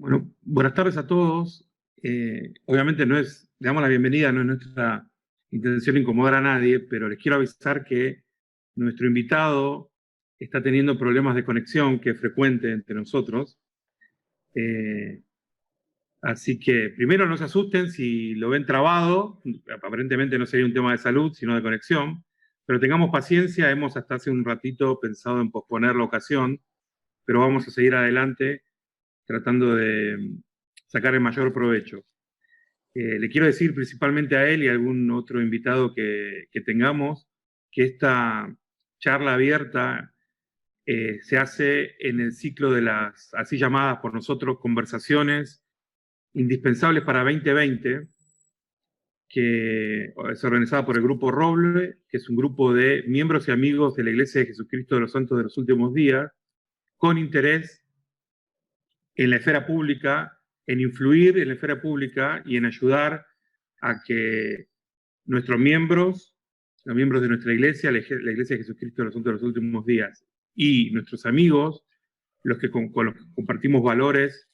Bueno, buenas tardes a todos. Obviamente le damos la bienvenida, no es nuestra intención incomodar a nadie, pero les quiero avisar que nuestro invitado está teniendo problemas de conexión, que es frecuente entre nosotros. Así que primero no se asusten si lo ven trabado, aparentemente no sería un tema de salud, sino de conexión, pero tengamos paciencia, hemos hasta hace un ratito pensado en posponer la ocasión, pero vamos a seguir adelante tratando de sacar el mayor provecho. Le quiero decir principalmente a él y a algún otro invitado que tengamos que esta charla abierta se hace en el ciclo de las así llamadas por nosotros conversaciones indispensables para 2020, que es organizada por el Grupo Roble, que es un grupo de miembros y amigos de la Iglesia de Jesucristo de los Santos de los Últimos Días, con interés en la esfera pública, en influir en la esfera pública y en ayudar a que nuestros miembros, los miembros de nuestra iglesia, la Iglesia de Jesucristo de los Santos de los Últimos Días, y nuestros amigos, los que con los que compartimos valores,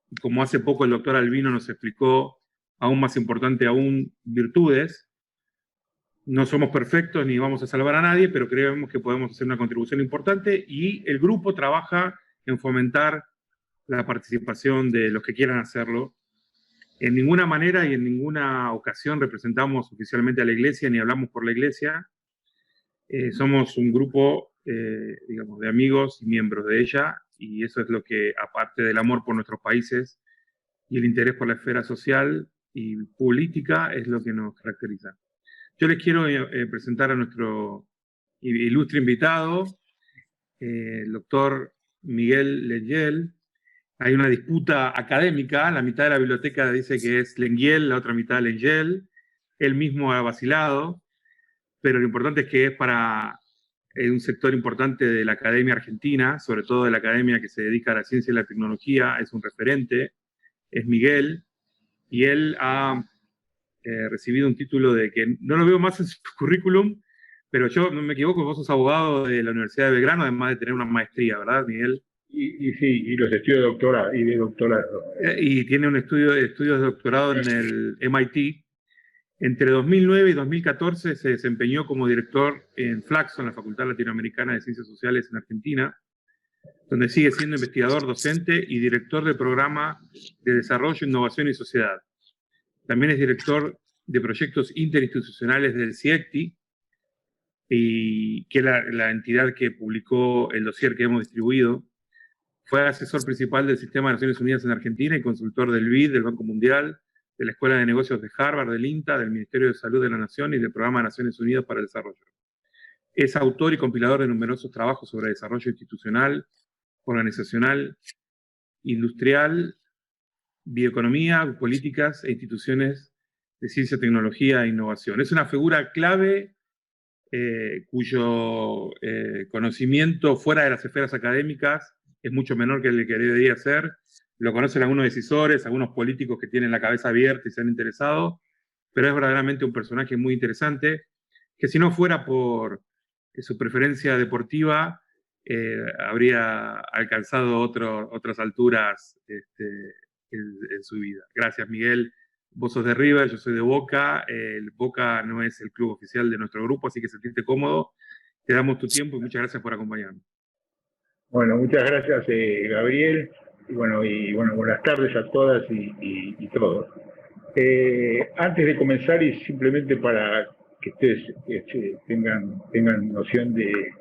y como hace poco el doctor Albino nos explicó, aún más importante aún, virtudes. No somos perfectos ni vamos a salvar a nadie, pero creemos que podemos hacer una contribución importante y el grupo trabaja en fomentar la participación de los que quieran hacerlo. En ninguna manera y en ninguna ocasión representamos oficialmente a la Iglesia ni hablamos por la Iglesia. Somos un grupo, digamos, de amigos y miembros de ella, y eso es lo que, aparte del amor por nuestros países y el interés por la esfera social y política, es lo que nos caracteriza. Yo les quiero presentar a nuestro ilustre invitado, el doctor Miguel Lenguiel. Hay una disputa académica, la mitad de la biblioteca dice que es Lenguiel, la otra mitad Lenguiel. Él mismo ha vacilado, pero lo importante es que es para un sector importante de la academia argentina, sobre todo de la academia que se dedica a la ciencia y la tecnología, es un referente, es Miguel, y él ha recibido un título de que no lo veo más en su currículum, pero yo no me equivoco, vos sos abogado de la Universidad de Belgrano, además de tener una maestría, ¿verdad, Miguel? Y sí, y los estudios de doctorado y de doctorado. Y tiene un estudios de doctorado en el MIT. Entre 2009 y 2014 se desempeñó como director en Flaxo, en la Facultad Latinoamericana de Ciencias Sociales en Argentina, donde sigue siendo investigador, docente y director del programa de Desarrollo, Innovación y Sociedad. También es director de proyectos interinstitucionales del CIECTI, y que es la entidad que publicó el dossier que hemos distribuido. Fue asesor principal del Sistema de Naciones Unidas en Argentina y consultor del BID, del Banco Mundial, de la Escuela de Negocios de Harvard, del INTA, del Ministerio de Salud de la Nación y del Programa de Naciones Unidas para el Desarrollo. Es autor y compilador de numerosos trabajos sobre desarrollo institucional, organizacional, industrial, bioeconomía, políticas e instituciones de ciencia, tecnología e innovación. Es una figura clave cuyo conocimiento fuera de las esferas académicas es mucho menor que el que debería ser. Lo conocen algunos decisores, algunos políticos que tienen la cabeza abierta y se han interesado, pero es verdaderamente un personaje muy interesante, que si no fuera por su preferencia deportiva, habría alcanzado otras alturas en su vida. Gracias, Miguel. Vos sos de River, yo soy de Boca. El Boca no es el club oficial de nuestro grupo, así que sentiste cómodo. Te damos tu tiempo y muchas gracias por acompañarnos. Bueno, muchas gracias, Gabriel. Y bueno, buenas tardes a todas y todos. Antes de comenzar, y simplemente para que ustedes tengan noción de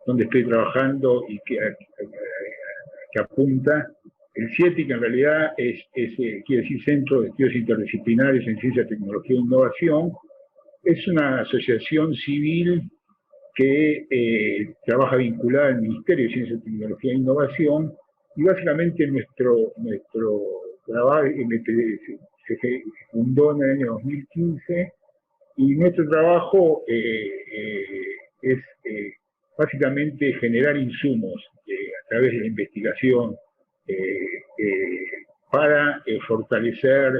dónde estoy trabajando y que apunta, el CIETI, que en realidad quiere decir Centro de Estudios Interdisciplinarios en Ciencia, Tecnología e Innovación, es una asociación civil que trabaja vinculada al Ministerio de Ciencia, Tecnología e Innovación, y básicamente nuestro trabajo se fundó en el año 2015, y nuestro trabajo es básicamente generar insumos a través de la investigación para fortalecer,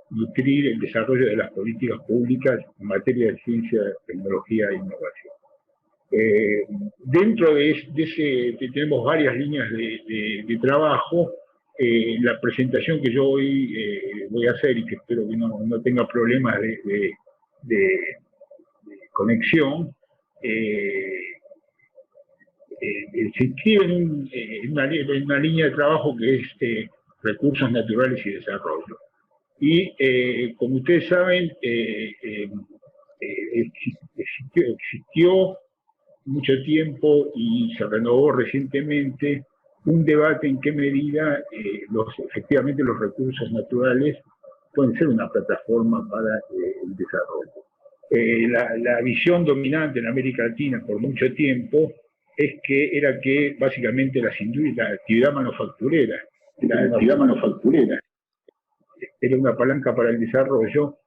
nutrir el desarrollo de las políticas públicas en materia de ciencia, tecnología e innovación. Dentro de ese tenemos varias líneas de trabajo. La presentación que yo hoy voy a hacer, y que espero que no tenga problemas de conexión, se inscribe en una línea de trabajo que es recursos naturales y desarrollo. Y como ustedes saben, existió mucho tiempo y se renovó recientemente un debate en qué medida efectivamente los recursos naturales pueden ser una plataforma para el desarrollo. La visión dominante en América Latina por mucho tiempo era que básicamente la actividad manufacturera era una palanca para el desarrollo.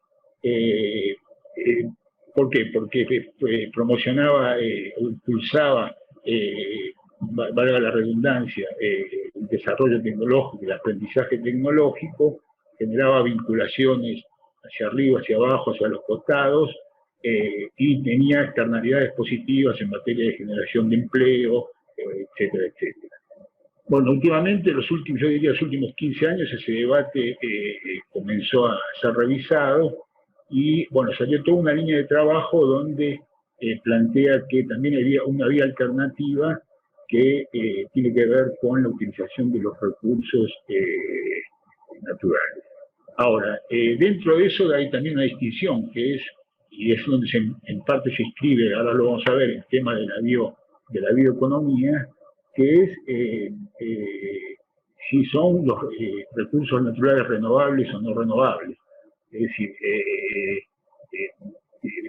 ¿Por qué? Porque promocionaba o impulsaba, valga la redundancia, el desarrollo tecnológico, el aprendizaje tecnológico, generaba vinculaciones hacia arriba, hacia abajo, hacia los costados, y tenía externalidades positivas en materia de generación de empleo, etcétera, etcétera. Bueno, últimamente, yo diría los últimos 15 años, ese debate comenzó a ser revisado y, bueno, salió toda una línea de trabajo donde plantea que también había una vía alternativa que tiene que ver con la utilización de los recursos naturales. Ahora, dentro de eso hay también una distinción que es, y es donde en parte se inscribe, ahora lo vamos a ver, el tema de la bioeconomía, que es si son los recursos naturales renovables o no renovables. Es decir,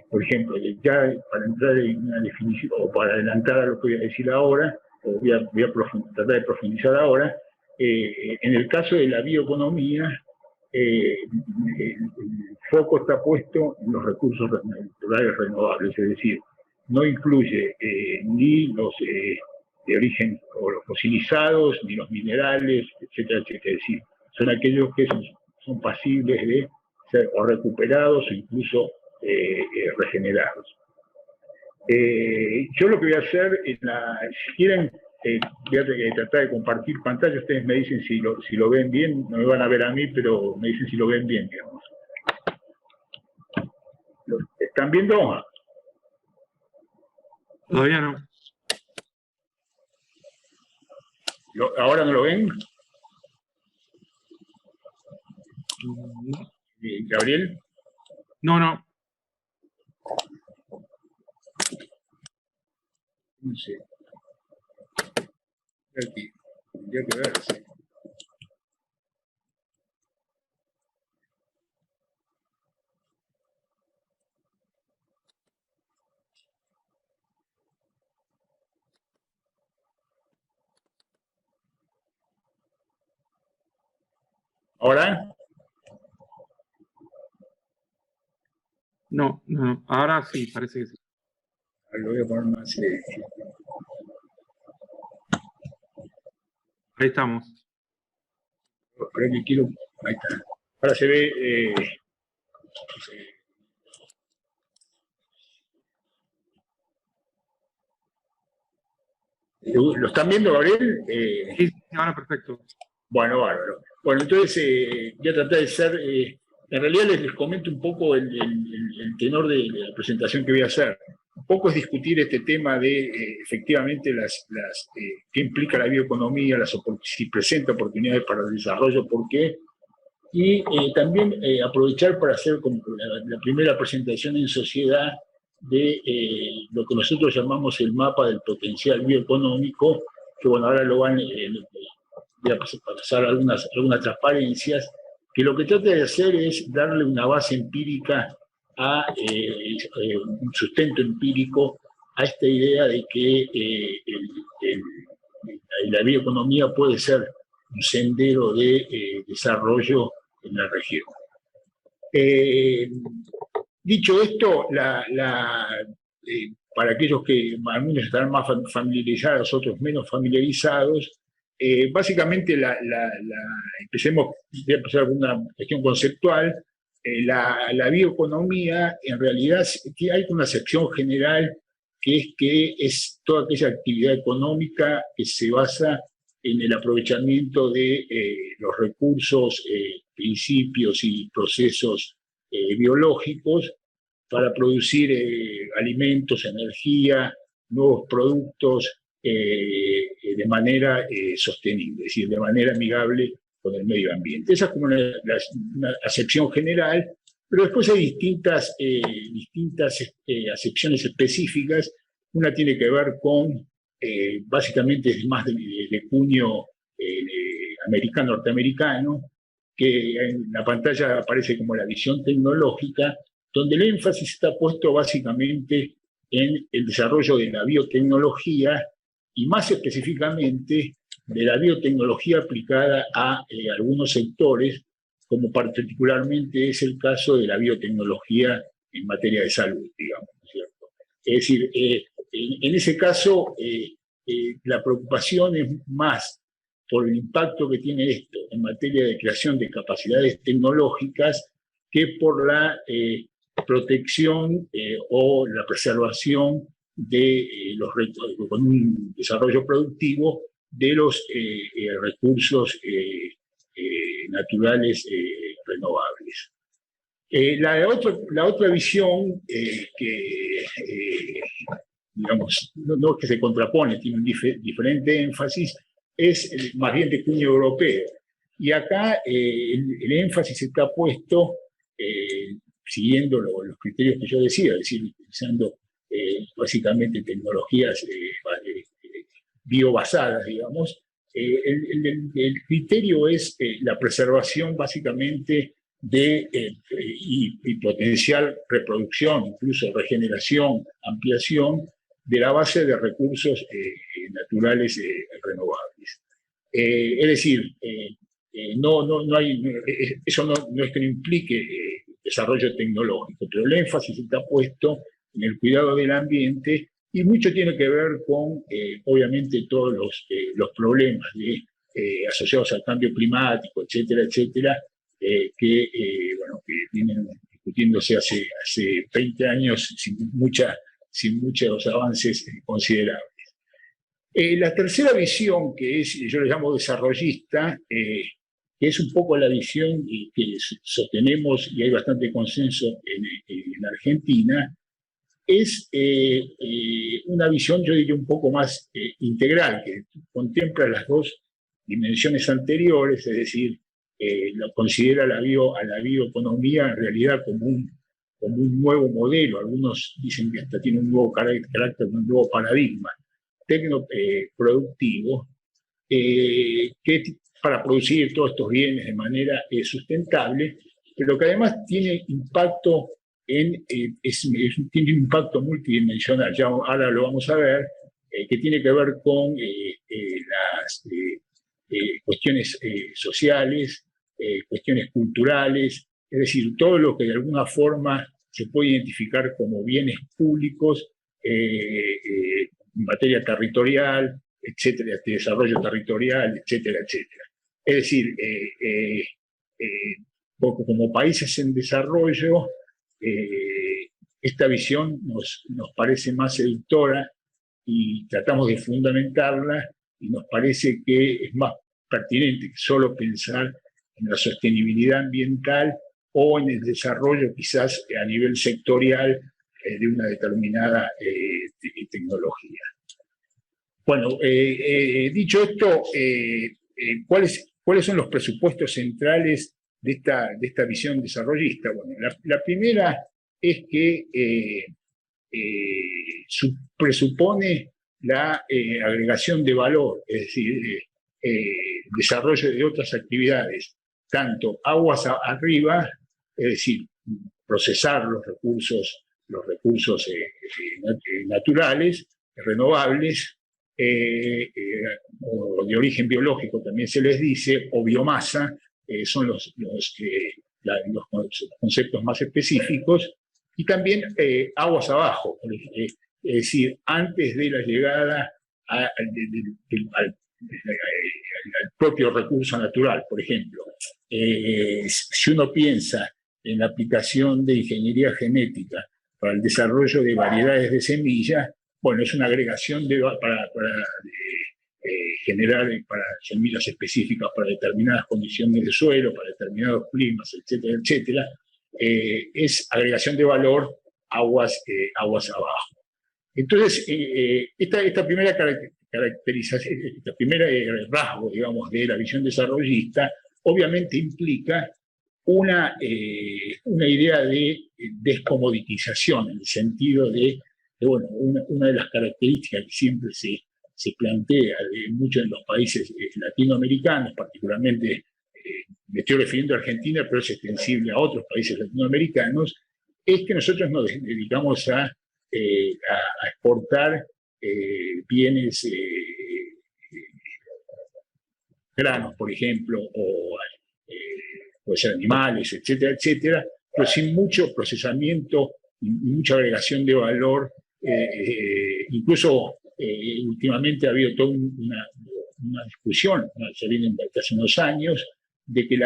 por ejemplo, ya para entrar en una definición, o para adelantar a lo que voy a decir ahora, o voy a tratar de profundizar ahora, en el caso de la bioeconomía, el foco está puesto en los recursos naturales renovables, es decir, no incluye ni los de origen o los fosilizados, ni los minerales, etcétera, etcétera. Es decir, son aquellos que son pasibles de ser o recuperados o incluso regenerados. Yo lo que voy a hacer, si quieren, voy a tratar de compartir pantalla. Ustedes me dicen si lo ven bien, no me van a ver a mí, pero me dicen si lo ven bien, digamos. ¿Lo están viendo? Todavía no. ¿Ahora no lo ven? ¿Gabriel? No. No sé. Aquí. Tendría que verse. ¿Ahora? No. Ahora sí, parece que sí. Lo voy a poner más. Ahí estamos. Creo que quiero. Ahí está. Ahora se ve. ¿Lo están viendo, Gabriel? Sí, ahora perfecto. Bueno, bárbaro. Bueno, entonces voy a tratar de ser. En realidad les comento un poco el tenor de la presentación que voy a hacer. Un poco es discutir este tema de efectivamente qué implica la bioeconomía, si presenta oportunidades para el desarrollo, por qué. Y también aprovechar para hacer como la primera presentación en sociedad de lo que nosotros llamamos el mapa del potencial bioeconómico, que bueno, ahora lo van voy a pasar algunas transparencias, que lo que trata de hacer es darle una base empírica, un sustento empírico a esta idea de que la bioeconomía puede ser un sendero de desarrollo en la región. Dicho esto, para aquellos que algunos estarán más familiarizados, otros menos familiarizados, básicamente voy a empezar con una cuestión conceptual. La bioeconomía, en realidad, hay una sección general que es toda aquella actividad económica que se basa en el aprovechamiento de los recursos, principios y procesos biológicos para producir alimentos, energía, nuevos productos de manera sostenible, es decir, de manera amigable con el medio ambiente. Esa es como una acepción general, pero después hay distintas acepciones específicas. Una tiene que ver con, básicamente es más de cuño norteamericano, que en la pantalla aparece como la visión tecnológica, donde el énfasis está puesto básicamente en el desarrollo de la biotecnología y más específicamente de la biotecnología aplicada a algunos sectores, como particularmente es el caso de la biotecnología en materia de salud, digamos, ¿cierto? Es decir, en ese caso, la preocupación es más por el impacto que tiene esto en materia de creación de capacidades tecnológicas que por la protección o la preservación de con un desarrollo productivo de los recursos naturales renovables. La otra visión que, digamos, no es que se contrapone, tiene un diferente énfasis, es más bien de cuño europeo. Y acá el énfasis está puesto, siguiendo los criterios que yo decía, es decir, utilizando básicamente tecnologías biobasadas, digamos. El criterio es la preservación básicamente de y potencial reproducción, incluso regeneración, ampliación de la base de recursos naturales renovables. Es decir, no hay, eso no es que no implique desarrollo tecnológico, pero el énfasis está puesto en el cuidado del ambiente y mucho tiene que ver con, obviamente, todos los problemas asociados al cambio climático, etcétera, etcétera, que vienen discutiéndose hace 20 años sin muchos avances considerables. La tercera visión, que yo le llamo desarrollista, que es un poco la visión que sostenemos y hay bastante consenso en Argentina, es una visión, yo diría, un poco más integral, que contempla las dos dimensiones anteriores, es decir, considera a la bioeconomía en realidad como un nuevo modelo. Algunos dicen que hasta tiene un nuevo carácter, un nuevo paradigma tecnoproductivo, que para producir todos estos bienes de manera sustentable, pero que además tiene impacto tiene un impacto multidimensional. Ya ahora lo vamos a ver, que tiene que ver con las cuestiones sociales, cuestiones culturales, es decir, todo lo que de alguna forma se puede identificar como bienes públicos en materia territorial, etcétera, de desarrollo territorial, etcétera, etcétera. Es decir, como países en desarrollo, esta visión nos parece más seductora y tratamos de fundamentarla, y nos parece que es más pertinente que solo pensar en la sostenibilidad ambiental o en el desarrollo quizás a nivel sectorial de una determinada tecnología. Bueno, dicho esto, ¿cuáles son los presupuestos centrales de esta visión desarrollista? Bueno, la primera es que presupone la agregación de valor, es decir, desarrollo de otras actividades, tanto aguas arriba, es decir, procesar los recursos naturales, renovables, o de origen biológico también se les dice, o biomasa, son los conceptos más específicos, y también aguas abajo, es decir, antes de la llegada al propio recurso natural. Por ejemplo, si uno piensa en la aplicación de ingeniería genética para el desarrollo de variedades de semillas, bueno, es una agregación generar para semillas específicas para determinadas condiciones de suelo, para determinados climas, etcétera, etcétera, es agregación de valor aguas abajo. Entonces, esta primera caracterización, este primer rasgo, digamos, de la visión desarrollista, obviamente implica una idea de descomoditización, en el sentido de bueno, una de las características que siempre se plantea en muchos de los países latinoamericanos, particularmente me estoy refiriendo a Argentina, pero es extensible a otros países latinoamericanos, es que nosotros nos dedicamos a exportar bienes, granos, por ejemplo, o puede ser animales, etcétera, etcétera, pero sin mucho procesamiento y mucha agregación de valor. Incluso últimamente ha habido toda una discusión, ¿no? Se viene desde hace unos años, de que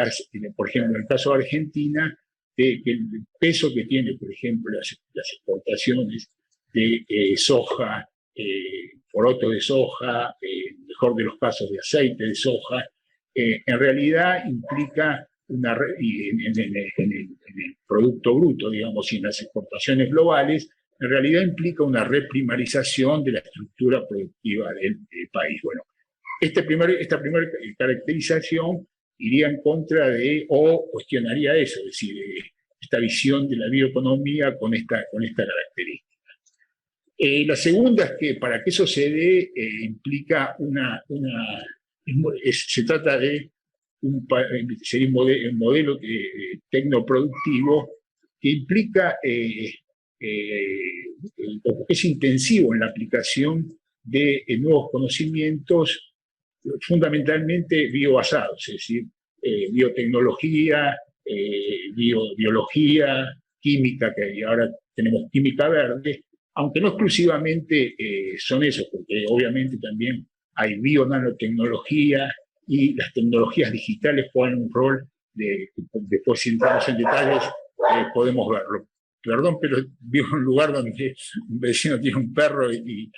por ejemplo, en el caso de Argentina, de que el peso que tiene, por ejemplo, las exportaciones de soja, poroto de soja, mejor de los casos de aceite de soja, en realidad implica en el Producto Bruto, digamos, y en las exportaciones globales, en realidad implica una reprimarización de la estructura productiva del país. Bueno, esta primera caracterización iría en contra de, o cuestionaría eso, es decir, esta visión de la bioeconomía con esta característica. La segunda es que para que eso se dé, implica se trata de sería un modelo tecnoproductivo que implica, es intensivo en la aplicación de nuevos conocimientos fundamentalmente biobasados, es decir, biotecnología, biología, química, que ahora tenemos química verde, aunque no exclusivamente son esos, porque obviamente también hay bionanotecnología y las tecnologías digitales juegan un rol después si entramos en detalles podemos verlo. Perdón, pero vivo en un lugar donde un vecino tiene un perro y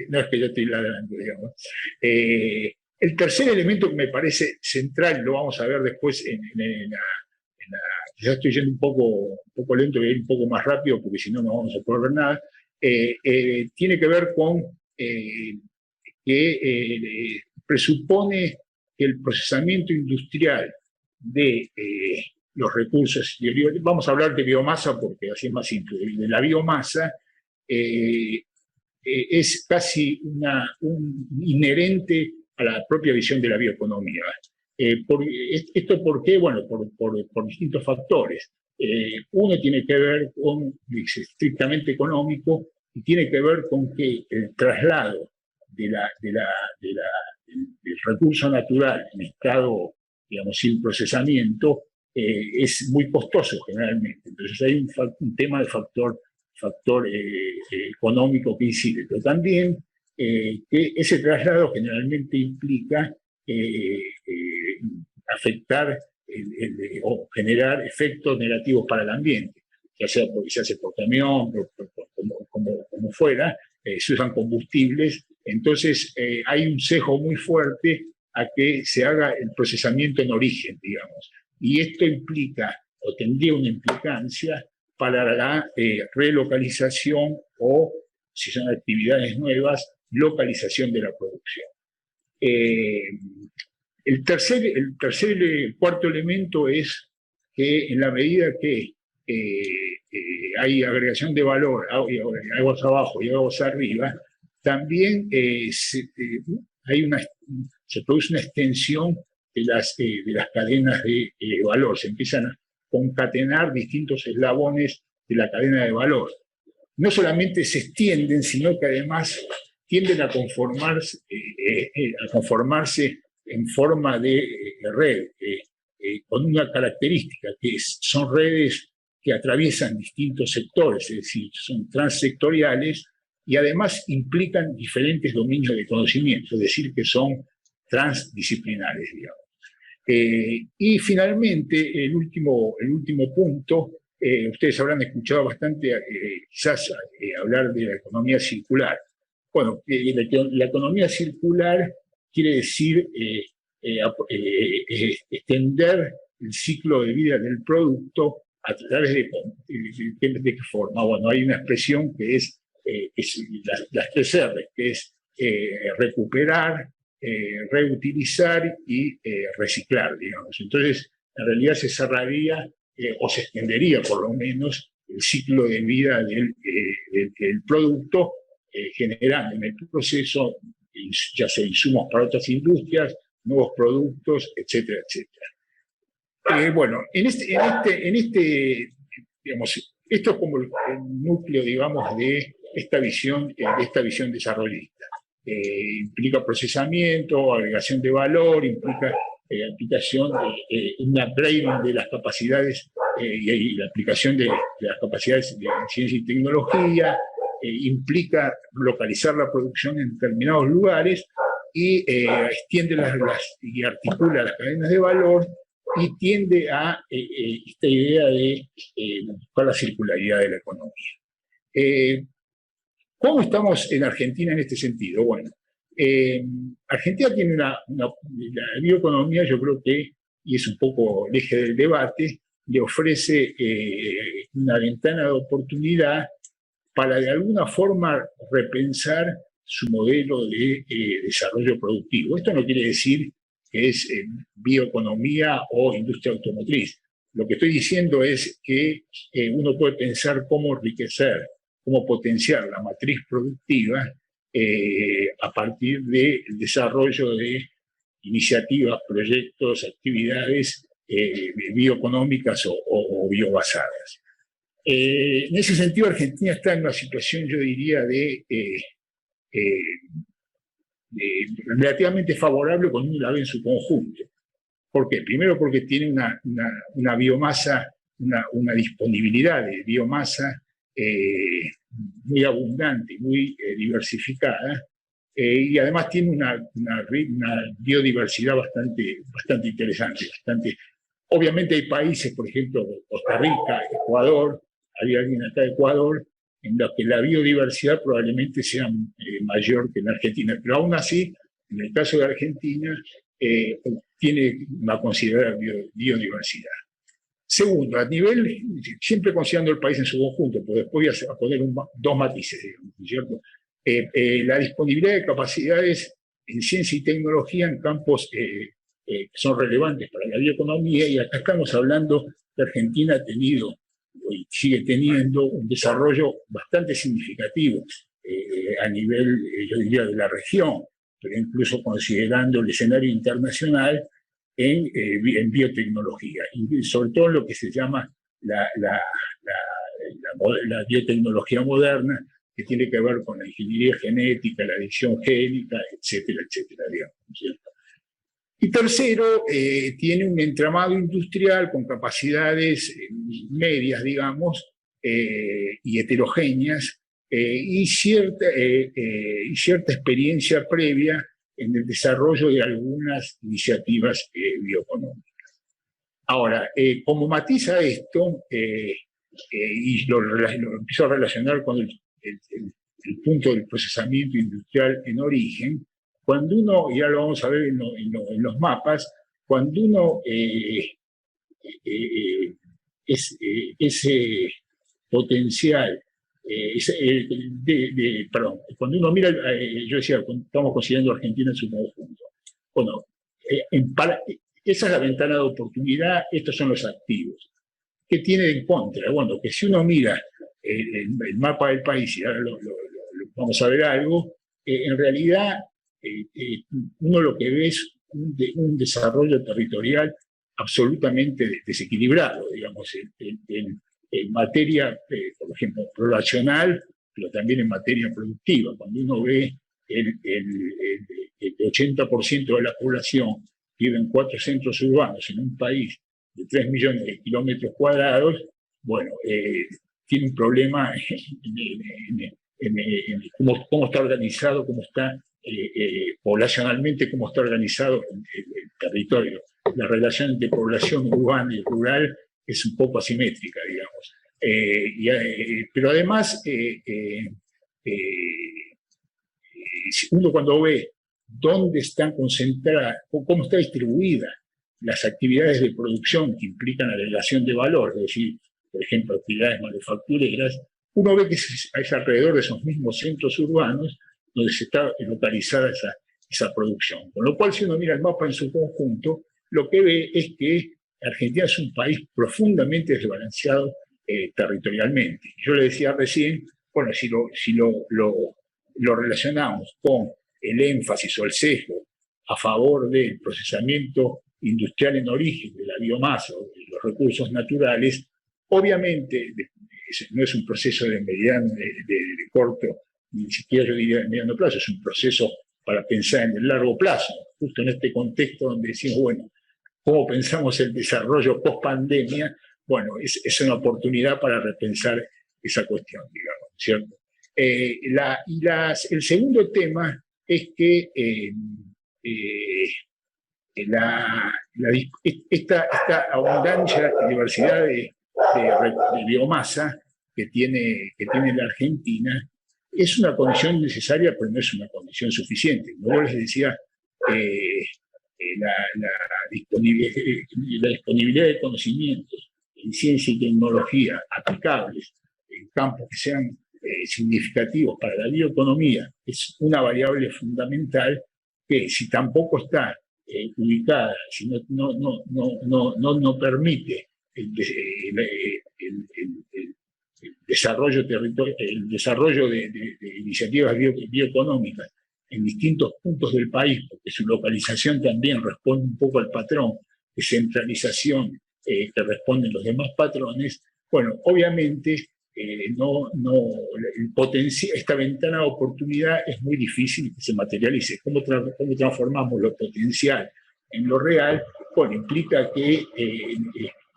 no es que yo estoy ladrando, digamos. El tercer elemento que me parece central, lo vamos a ver después ya estoy yendo un poco lento, voy a ir un poco más rápido porque si no no vamos a poder ver nada, tiene que ver con que presupone que el procesamiento industrial de los recursos, vamos a hablar de biomasa porque así es más simple, de la biomasa, es casi inherente a la propia visión de la bioeconomía. ¿Esto por qué? Bueno, por distintos factores. Uno tiene que ver con, estrictamente económico, y tiene que ver con que el traslado del recurso natural en estado, digamos, sin procesamiento, es muy costoso generalmente. Entonces hay un tema de factor económico que incide, pero también que ese traslado generalmente implica afectar o generar efectos negativos para el ambiente, ya sea porque se hace por camión, como fuera, se usan combustibles, entonces hay un sesgo muy fuerte a que se haga el procesamiento en origen, digamos. Y esto implica, o tendría una implicancia, para la relocalización o, si son actividades nuevas, localización de la producción. El cuarto elemento es que en la medida que hay agregación de valor, aguas abajo y aguas arriba, también se produce una extensión de las cadenas de valor, se empiezan a concatenar distintos eslabones de la cadena de valor. No solamente se extienden, sino que además tienden a conformarse en forma de red, con una característica que son redes que atraviesan distintos sectores, es decir, son transsectoriales y además implican diferentes dominios de conocimiento, es decir, que son transdisciplinares, digamos. Y finalmente, el último punto, ustedes habrán escuchado bastante, quizás hablar de la economía circular. Bueno, la economía circular quiere decir extender el ciclo de vida del producto a través de qué forma. Bueno, hay una expresión que es las 3 R, que es recuperar, reutilizar y reciclar, digamos. Entonces, en realidad se cerraría o se extendería por lo menos el ciclo de vida del producto, generando en el proceso ya sea insumos para otras industrias, nuevos productos, etcétera, etcétera. Bueno, digamos, esto es como el núcleo, digamos, de esta visión desarrollista. Implica procesamiento, agregación de valor, implica aplicación, un upgrading de las capacidades y la aplicación de las capacidades de ciencia y tecnología, implica localizar la producción en determinados lugares y extiende y articula las cadenas de valor y tiende a esta idea de buscar la circularidad de la economía. ¿Cómo estamos en Argentina en este sentido? Bueno, Argentina tiene la bioeconomía, yo creo que, y es un poco el eje del debate, le ofrece una ventana de oportunidad para de alguna forma repensar su modelo de desarrollo productivo. Esto no quiere decir que es bioeconomía o industria automotriz. Lo que estoy diciendo es que uno puede pensar cómo enriquecer, cómo potenciar la matriz productiva a partir del desarrollo de iniciativas, proyectos, actividades bioeconómicas o biobasadas. En ese sentido, Argentina está en una situación, yo diría, relativamente favorable cuando uno la ve en su conjunto. ¿Por qué? Primero porque tiene una biomasa, una disponibilidad de biomasa muy abundante, muy diversificada, y además tiene una biodiversidad bastante interesante. Obviamente hay países, por ejemplo, Costa Rica, Ecuador, hay alguien acá de Ecuador, en los que la biodiversidad probablemente sea mayor que en Argentina, pero aún así, en el caso de Argentina, tiene una considerable biodiversidad. Segundo, a nivel, siempre considerando el país en su conjunto, pero después voy a poner dos matices, digamos, ¿cierto? La disponibilidad de capacidades en ciencia y tecnología en campos que son relevantes para la bioeconomía, y acá estamos hablando que Argentina ha tenido y sigue teniendo un desarrollo bastante significativo a nivel, yo diría, de la región, pero incluso considerando el escenario internacional en biotecnología, y sobre todo en lo que se llama la biotecnología moderna, que tiene que ver con la ingeniería genética, la edición génica, etcétera, etcétera, digamos, ¿cierto? Y tercero, tiene un entramado industrial con capacidades medias, digamos, y heterogéneas, y cierta experiencia previa en el desarrollo de algunas iniciativas bioeconómicas. Ahora, como matiza esto, y lo empiezo a relacionar con el punto del procesamiento industrial en origen, cuando uno, ya lo vamos a ver en los mapas, cuando uno ese potencial, cuando uno mira, yo decía, estamos considerando Argentina en su conjunto. Bueno, esa es la ventana de oportunidad, estos son los activos. ¿Qué tiene en contra? Bueno, que si uno mira el mapa del país, y ahora vamos a ver algo, en realidad uno lo que ve es un desarrollo territorial absolutamente desequilibrado, digamos, en materia, por ejemplo, poblacional, pero también en materia productiva. Cuando uno ve el 80% de la población vive en 4 centros urbanos en un país de 3 millones de kilómetros cuadrados, bueno, tiene un problema en cómo está organizado, cómo está poblacionalmente, cómo está organizado el territorio. La relación entre población urbana y rural es un poco asimétrica, digamos. Pero además, uno cuando ve dónde están concentradas, o cómo está distribuida las actividades de producción que implican agregación de valor, es decir, por ejemplo, actividades manufactureras, uno ve que es alrededor de esos mismos centros urbanos donde se está localizada esa producción. Con lo cual, si uno mira el mapa en su conjunto, lo que ve es que Argentina es un país profundamente desbalanceado territorialmente. Yo le decía recién, bueno, si lo relacionamos con el énfasis o el sesgo a favor del procesamiento industrial en origen de la biomasa o de los recursos naturales, obviamente no es un proceso de corto, ni siquiera yo diría de mediano plazo, es un proceso para pensar en el largo plazo, justo en este contexto donde decimos, bueno, ¿cómo pensamos el desarrollo post-pandemia? Bueno, es una oportunidad para repensar esa cuestión, digamos, ¿cierto? El segundo tema es que esta abundancia y diversidad de biomasa que tiene la Argentina es una condición necesaria, pero no es una condición suficiente. Como les decía, la disponibilidad de conocimientos en ciencia y tecnología aplicables en campos que sean significativos para la bioeconomía es una variable fundamental que, si tampoco está ubicada, si no permite el desarrollo de iniciativas bioeconómicas en distintos puntos del país, porque su localización también responde un poco al patrón de centralización que responden los demás patrones, bueno, obviamente esta ventana de oportunidad es muy difícil que se materialice. ¿Cómo transformamos lo potencial en lo real? Bueno, implica que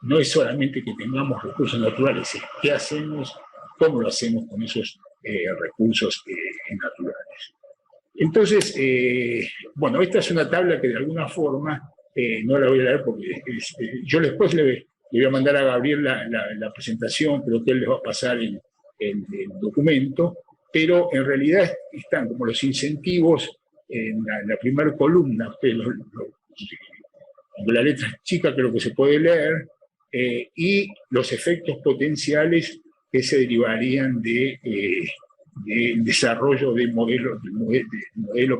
no es solamente que tengamos recursos naturales, es qué hacemos, cómo lo hacemos con esos recursos naturales. Entonces, bueno, esta es una tabla que de alguna forma, no la voy a leer porque yo después le voy a mandar a Gabriel la presentación, creo que él les va a pasar el documento, pero en realidad están como los incentivos en la primera columna, la letra chica creo que se puede leer, y los efectos potenciales que se derivarían del desarrollo de modelo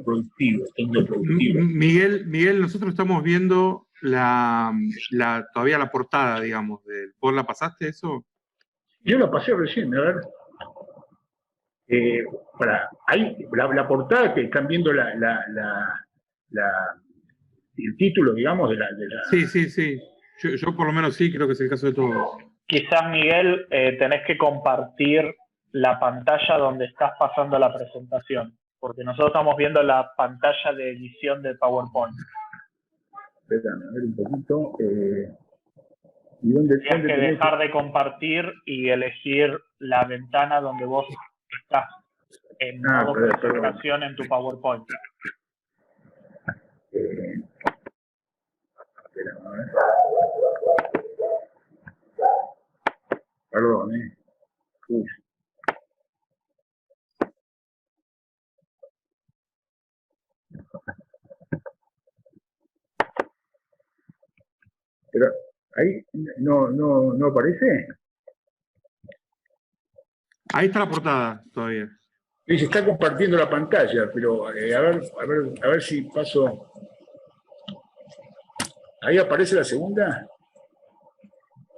productivo, tecnoproductivo. Miguel, nosotros estamos viendo todavía la portada, digamos. ¿Vos la pasaste eso? Yo la pasé recién, a ver. Ahí, la portada que están viendo el título, digamos, de la... Sí. Yo por lo menos sí, creo que es el caso de todos. Quizás, Miguel, tenés que compartir la pantalla donde estás pasando la presentación, porque nosotros estamos viendo la pantalla de edición de PowerPoint. Espérame, a ver un poquito. Tienes que dejar de compartir y elegir la ventana donde vos estás en modo presentación en tu PowerPoint. Espérame, a ver. Perdón, Uf. Pero ahí no aparece. Ahí está la portada todavía. Se está compartiendo la pantalla, pero a ver si paso. ¿Ahí aparece la segunda?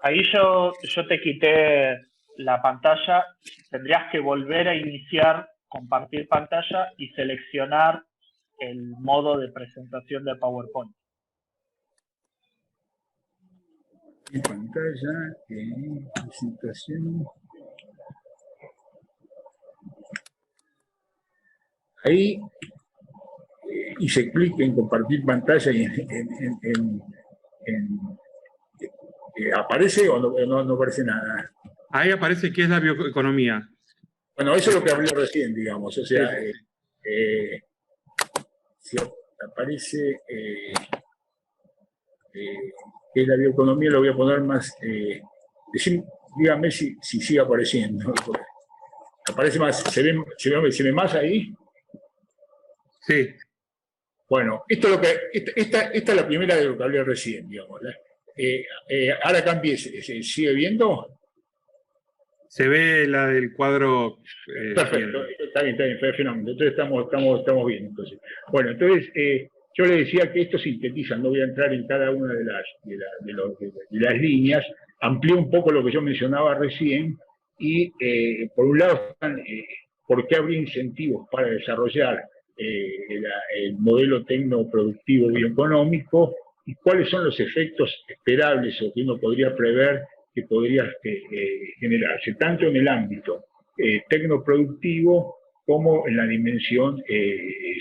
Ahí yo te quité la pantalla. Tendrías que volver a iniciar, compartir pantalla y seleccionar el modo de presentación de PowerPoint. En pantalla, presentación. Ahí hice clic en compartir pantalla y ¿aparece o no aparece nada? Ahí aparece qué es la bioeconomía. Bueno, eso es lo que hablé recién, digamos. O sea, si aparece que es la bioeconomía, lo voy a poner más. Dígame si sigue apareciendo. Aparece más, ¿se ve más ahí? Sí. Bueno, esta es la primera de lo que hablé recién, digamos. Ahora cambié, ¿se sigue viendo? Se ve la del cuadro. Perfecto, está bien, fenómeno. Entonces estamos bien. Entonces. Bueno, entonces yo le decía que esto sintetiza, no voy a entrar en cada una de las líneas, amplié un poco lo que yo mencionaba recién, y por un lado están, ¿por qué habría incentivos para desarrollar el modelo tecnoproductivo bioeconómico? ¿Y cuáles son los efectos esperables o que uno podría prever que podría generarse, tanto en el ámbito tecnoproductivo como en la dimensión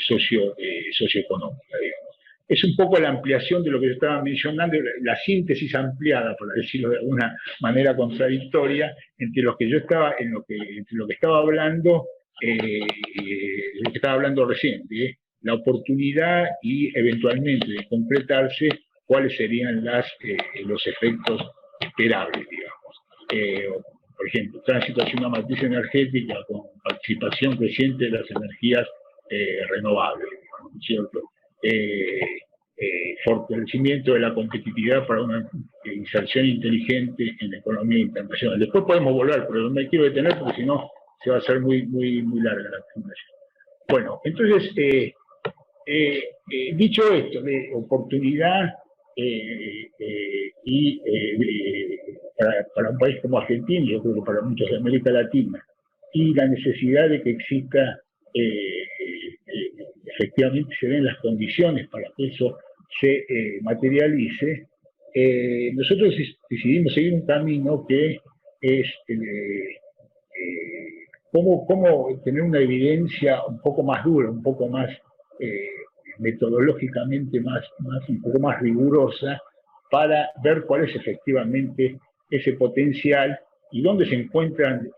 socioeconómica, digamos? Es un poco la ampliación de lo que yo estaba mencionando, la síntesis ampliada, por decirlo de alguna manera contradictoria, entre lo que yo estaba, entre lo que estaba hablando, lo que estaba hablando recién, la oportunidad y eventualmente de concretarse cuáles serían los efectos esperables, digamos. Por ejemplo, tránsito hacia una matriz energética con participación creciente de las energías renovables, ¿no es cierto? Fortalecimiento de la competitividad para una inserción inteligente en la economía internacional. Después podemos volver, pero no me quiero detener porque si no se va a hacer muy larga la presentación. Bueno, entonces, dicho esto de oportunidad para un país como Argentina, yo creo que para muchos de América Latina, y la necesidad de que exista, efectivamente se den las condiciones para que eso se materialice, nosotros decidimos seguir un camino que es cómo tener una evidencia un poco más dura, un poco más metodológicamente un poco más rigurosa, para ver cuál es efectivamente ese potencial y dónde se encuentran,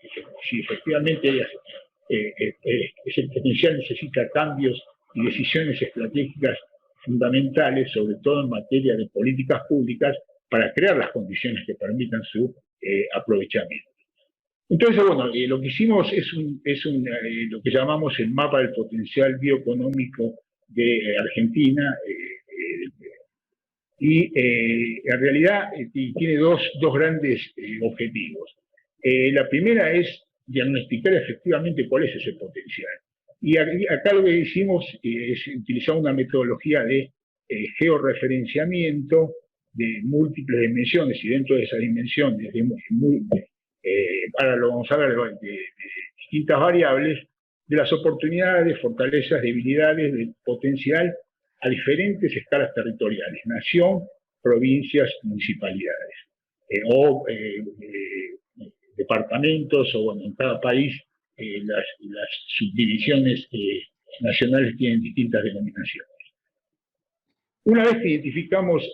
si efectivamente ese potencial necesita cambios y decisiones estratégicas fundamentales, sobre todo en materia de políticas públicas, para crear las condiciones que permitan su aprovechamiento. Entonces, bueno, lo que hicimos es lo que llamamos el mapa del potencial bioeconómico de Argentina, y en realidad tiene dos grandes objetivos. La primera es diagnosticar efectivamente cuál es ese potencial. Y acá lo que hicimos es utilizar una metodología de georreferenciamiento de múltiples dimensiones, y dentro de esas dimensiones, ahora lo vamos a ver, de distintas variables, de las oportunidades, fortalezas, debilidades, del potencial a diferentes escalas territoriales: nación, provincias, municipalidades, o departamentos, o bueno, en cada país las subdivisiones nacionales tienen distintas denominaciones. Una vez que identificamos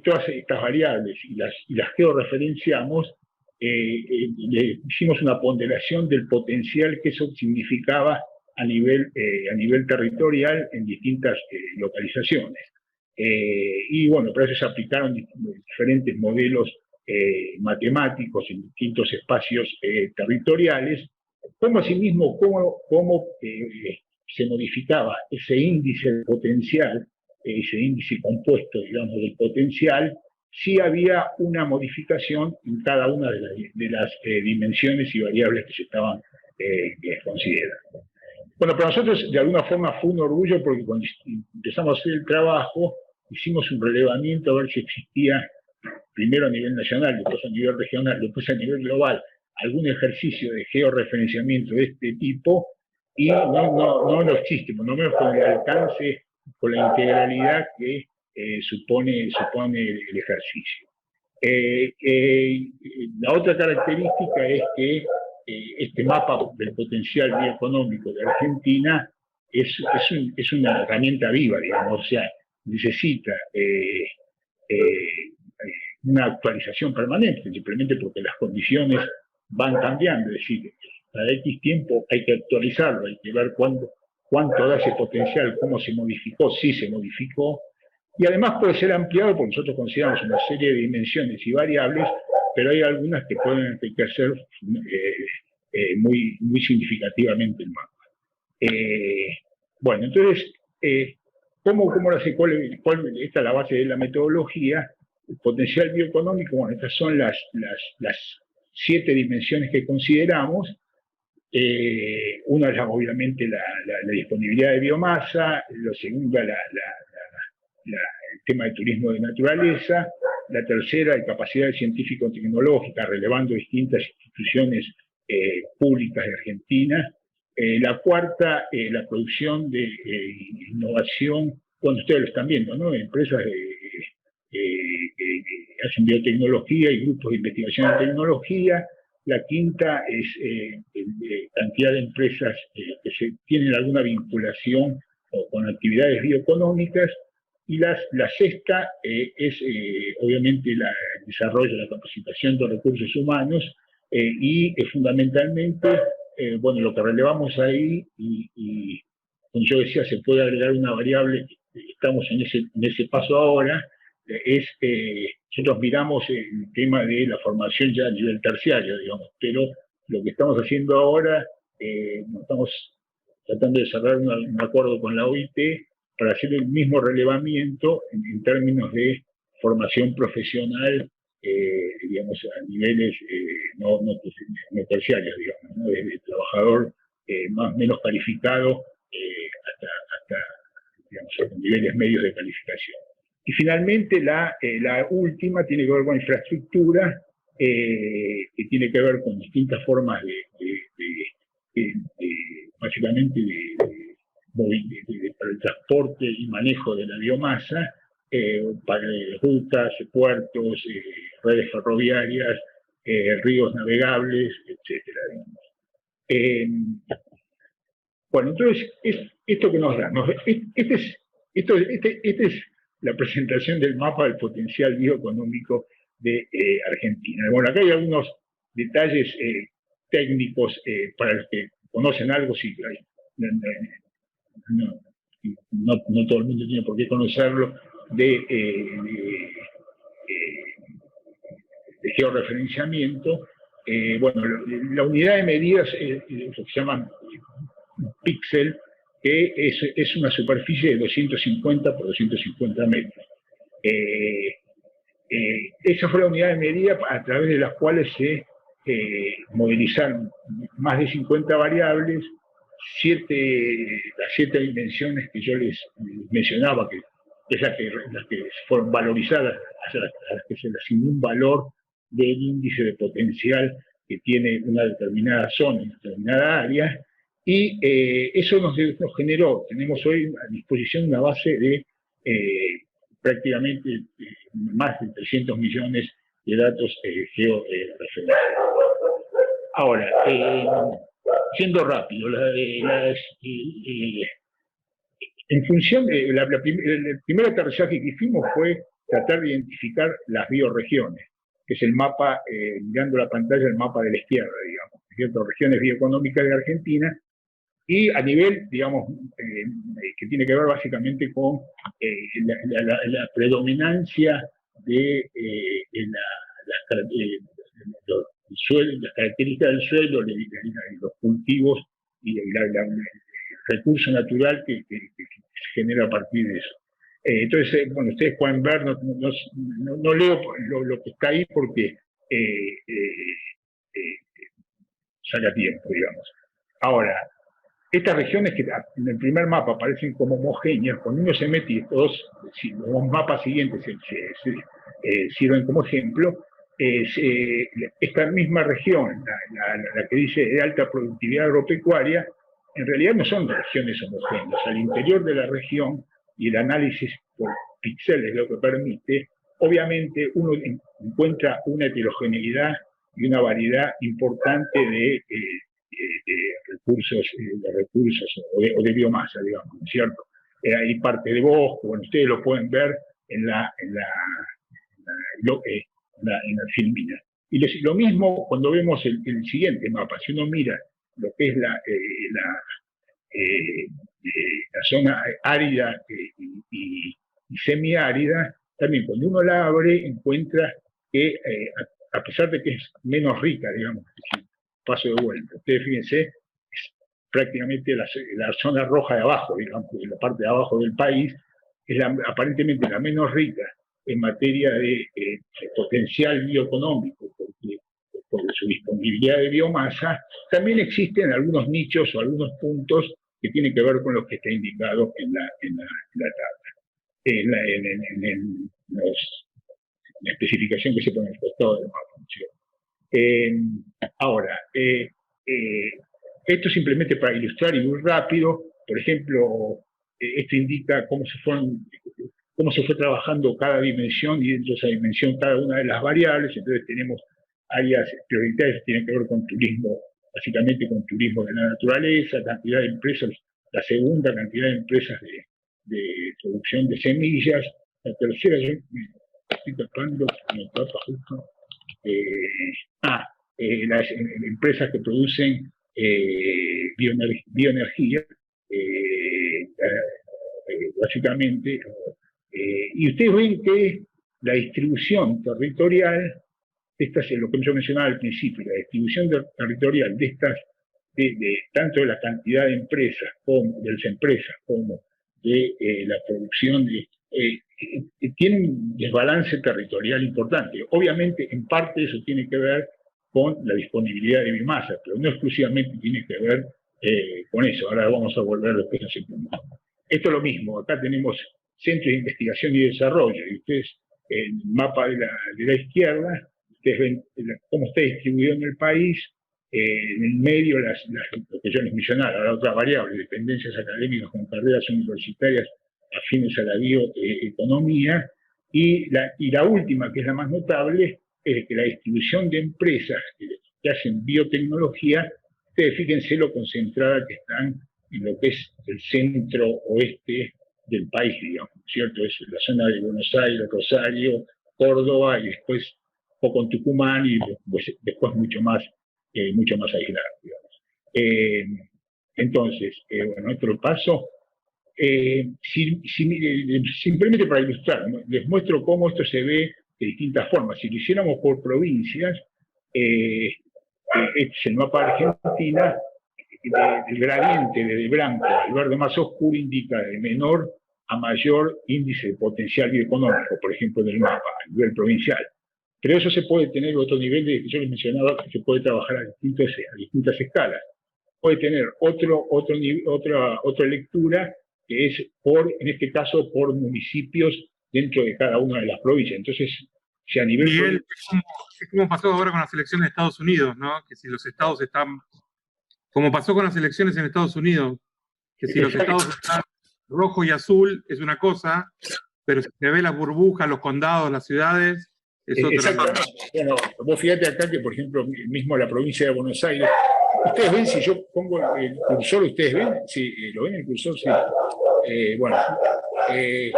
todas estas variables y las georreferenciamos, le hicimos una ponderación del potencial que eso significaba a nivel territorial en distintas localizaciones. Y bueno, para eso se aplicaron diferentes modelos matemáticos en distintos espacios territoriales, como asimismo cómo se modificaba ese índice de potencial, ese índice compuesto, digamos, del potencial, si había una modificación en cada una de las dimensiones y variables que se estaban considerando. Bueno, para nosotros de alguna forma fue un orgullo, porque cuando empezamos a hacer el trabajo, hicimos un relevamiento a ver si existía, primero a nivel nacional, después a nivel regional, después a nivel global, algún ejercicio de georreferenciamiento de este tipo, y no existe, por lo menos con el alcance, con la integralidad que supone el ejercicio. La otra característica es que este mapa del potencial bioeconómico de Argentina es una herramienta viva, digamos, o sea, necesita una actualización permanente, simplemente porque las condiciones van cambiando, es decir, cada X tiempo hay que actualizarlo, hay que ver cuánto da ese potencial, cómo se modificó, si se modificó, y además puede ser ampliado porque nosotros consideramos una serie de dimensiones y variables, pero hay algunas que pueden enriquecer muy significativamente el mapa. Bueno, entonces, ¿Cómo lo hace? Esta es la base de la metodología. El potencial bioeconómico, bueno, estas son las 7 dimensiones que consideramos. Una es obviamente la disponibilidad de biomasa, lo segundo el tema de turismo de naturaleza, la tercera, la capacidad científico-tecnológica, relevando distintas instituciones públicas de Argentina. La cuarta, la producción de innovación, cuando ustedes lo están viendo, ¿no? Empresas que hacen biotecnología y grupos de investigación en tecnología. La quinta es cantidad de empresas que tienen alguna vinculación con actividades bioeconómicas. Y la sexta es obviamente el desarrollo, la capacitación de recursos humanos y fundamentalmente, bueno, lo que relevamos ahí, y como yo decía, se puede agregar una variable, estamos en ese paso ahora, nosotros miramos el tema de la formación ya a nivel terciario, digamos, pero lo que estamos haciendo ahora, estamos tratando de cerrar un acuerdo con la OIT para hacer el mismo relevamiento en términos de formación profesional, digamos, a niveles no terciarios, digamos, ¿no? Desde trabajador más menos calificado hasta digamos, niveles medios de calificación. Y finalmente la última tiene que ver con infraestructura, que tiene que ver con distintas formas básicamente para el transporte y manejo de la biomasa, para rutas, puertos, redes ferroviarias, ríos navegables, etc. Bueno, entonces, esto que nos da, esta es la presentación del mapa del potencial bioeconómico de Argentina. Bueno, acá hay algunos detalles técnicos para los que conocen algo, sí, no todo el mundo tiene por qué conocerlo, de georreferenciamiento. Bueno, la unidad de medidas es lo que se llama píxel, que es una superficie de 250 por 250 metros. Esa fue la unidad de medida a través de las cuales se modelizaron más de 50 variables, las 7 dimensiones que yo les mencionaba, que es las que fueron valorizadas, a las que se le asignó un valor del índice de potencial que tiene una determinada zona, una determinada área, y eso nos generó, tenemos hoy a disposición una base de prácticamente más de 300 millones de datos georreferenciados. Ahora, siendo rápido, en función de el primer aterrizaje que hicimos fue tratar de identificar las bioregiones, que es el mapa, mirando la pantalla, el mapa de la izquierda, digamos, ¿cierto? Regiones bioeconómicas de Argentina, y a nivel, digamos, que tiene que ver básicamente con la predominancia de las características del suelo, los cultivos y el recurso natural que se genera a partir de eso. Entonces, bueno, ustedes pueden ver, no leo lo que está ahí porque saca tiempo, digamos. Ahora, estas regiones que en el primer mapa aparecen como homogéneas, cuando uno se mete y los mapas siguientes sirven como ejemplo, esta misma región, la que dice de alta productividad agropecuaria, en realidad no son regiones homogéneas. Al interior de la región, y el análisis por píxeles lo que permite, obviamente uno encuentra una heterogeneidad y una variedad importante de recursos o de biomasa, digamos, ¿no es cierto? Hay parte de bosque, bueno, ustedes lo pueden ver en la filmina. Y lo mismo cuando vemos el siguiente mapa, si uno mira lo que es la zona árida y semiárida, también cuando uno la abre encuentra que a pesar de que es menos rica, digamos, paso de vuelta, ustedes fíjense, es prácticamente la zona roja de abajo, digamos, en la parte de abajo del país, es aparentemente la menos rica en materia de potencial bioeconómico, porque por su disponibilidad de biomasa, también existen algunos nichos o algunos puntos que tienen que ver con lo que está indicado en la tabla, en la especificación que se pone en el costado de la función. Ahora, esto simplemente para ilustrar y muy rápido, por ejemplo, esto indica cómo se fue trabajando cada dimensión y dentro de esa dimensión cada una de las variables. Entonces tenemos áreas prioritarias que tienen que ver con turismo, básicamente con turismo de la naturaleza, cantidad de empresas, la segunda cantidad de empresas de producción de semillas, la tercera, yo me estoy tapando, me tapa justo, las empresas que producen bioenergía, básicamente, y ustedes ven que la distribución territorial, esta es lo que yo mencionaba al principio, la distribución territorial de estas, tanto de la cantidad de empresas como de las empresas como de la producción tiene un desbalance territorial importante. Obviamente, en parte eso tiene que ver con la disponibilidad de biomasa, pero no exclusivamente tiene que ver con eso. Ahora vamos a volver después a ese punto. Esto es lo mismo, acá tenemos centros de investigación y desarrollo, y ustedes, en el mapa de la izquierda, ustedes ven cómo está distribuido en el país, en el medio lo que yo les mencionaba, la otra variable, dependencias académicas con carreras universitarias afines a la bioeconomía, y la última, que es la más notable, es que la distribución de empresas que hacen biotecnología, ustedes fíjense lo concentrada que están en lo que es el centro oeste del país, digamos, ¿cierto? Es la zona de Buenos Aires, Rosario, Córdoba, y después un poco en Tucumán, y después mucho más aislado, digamos. Entonces, bueno, otro paso. Simplemente para ilustrar, ¿no? Les muestro cómo esto se ve de distintas formas. Si lo hiciéramos por provincias, este es el mapa de Argentina, el gradiente desde blanco al verde más oscuro indica de menor a mayor índice de potencial bioeconómico, por ejemplo, del mapa, a nivel provincial. Pero eso se puede tener otro nivel que yo les mencionaba, que se puede trabajar a distintas escalas. Puede tener otra lectura, que es en este caso, por municipios dentro de cada una de las provincias. Entonces, si a nivel... Miguel, es como pasó ahora con las elecciones de Estados Unidos, ¿no? Que si los estados están... Como pasó con las elecciones en Estados Unidos, que si los estados están rojo y azul es una cosa, pero si se ve la burbuja, los condados, las ciudades, es otra. Exactamente. Bueno, vos fíjate acá que, por ejemplo, mismo la provincia de Buenos Aires, ustedes ven, si yo pongo el cursor, ¿ustedes ven? Sí, ¿lo ven el cursor? Sí. Bueno. Sí.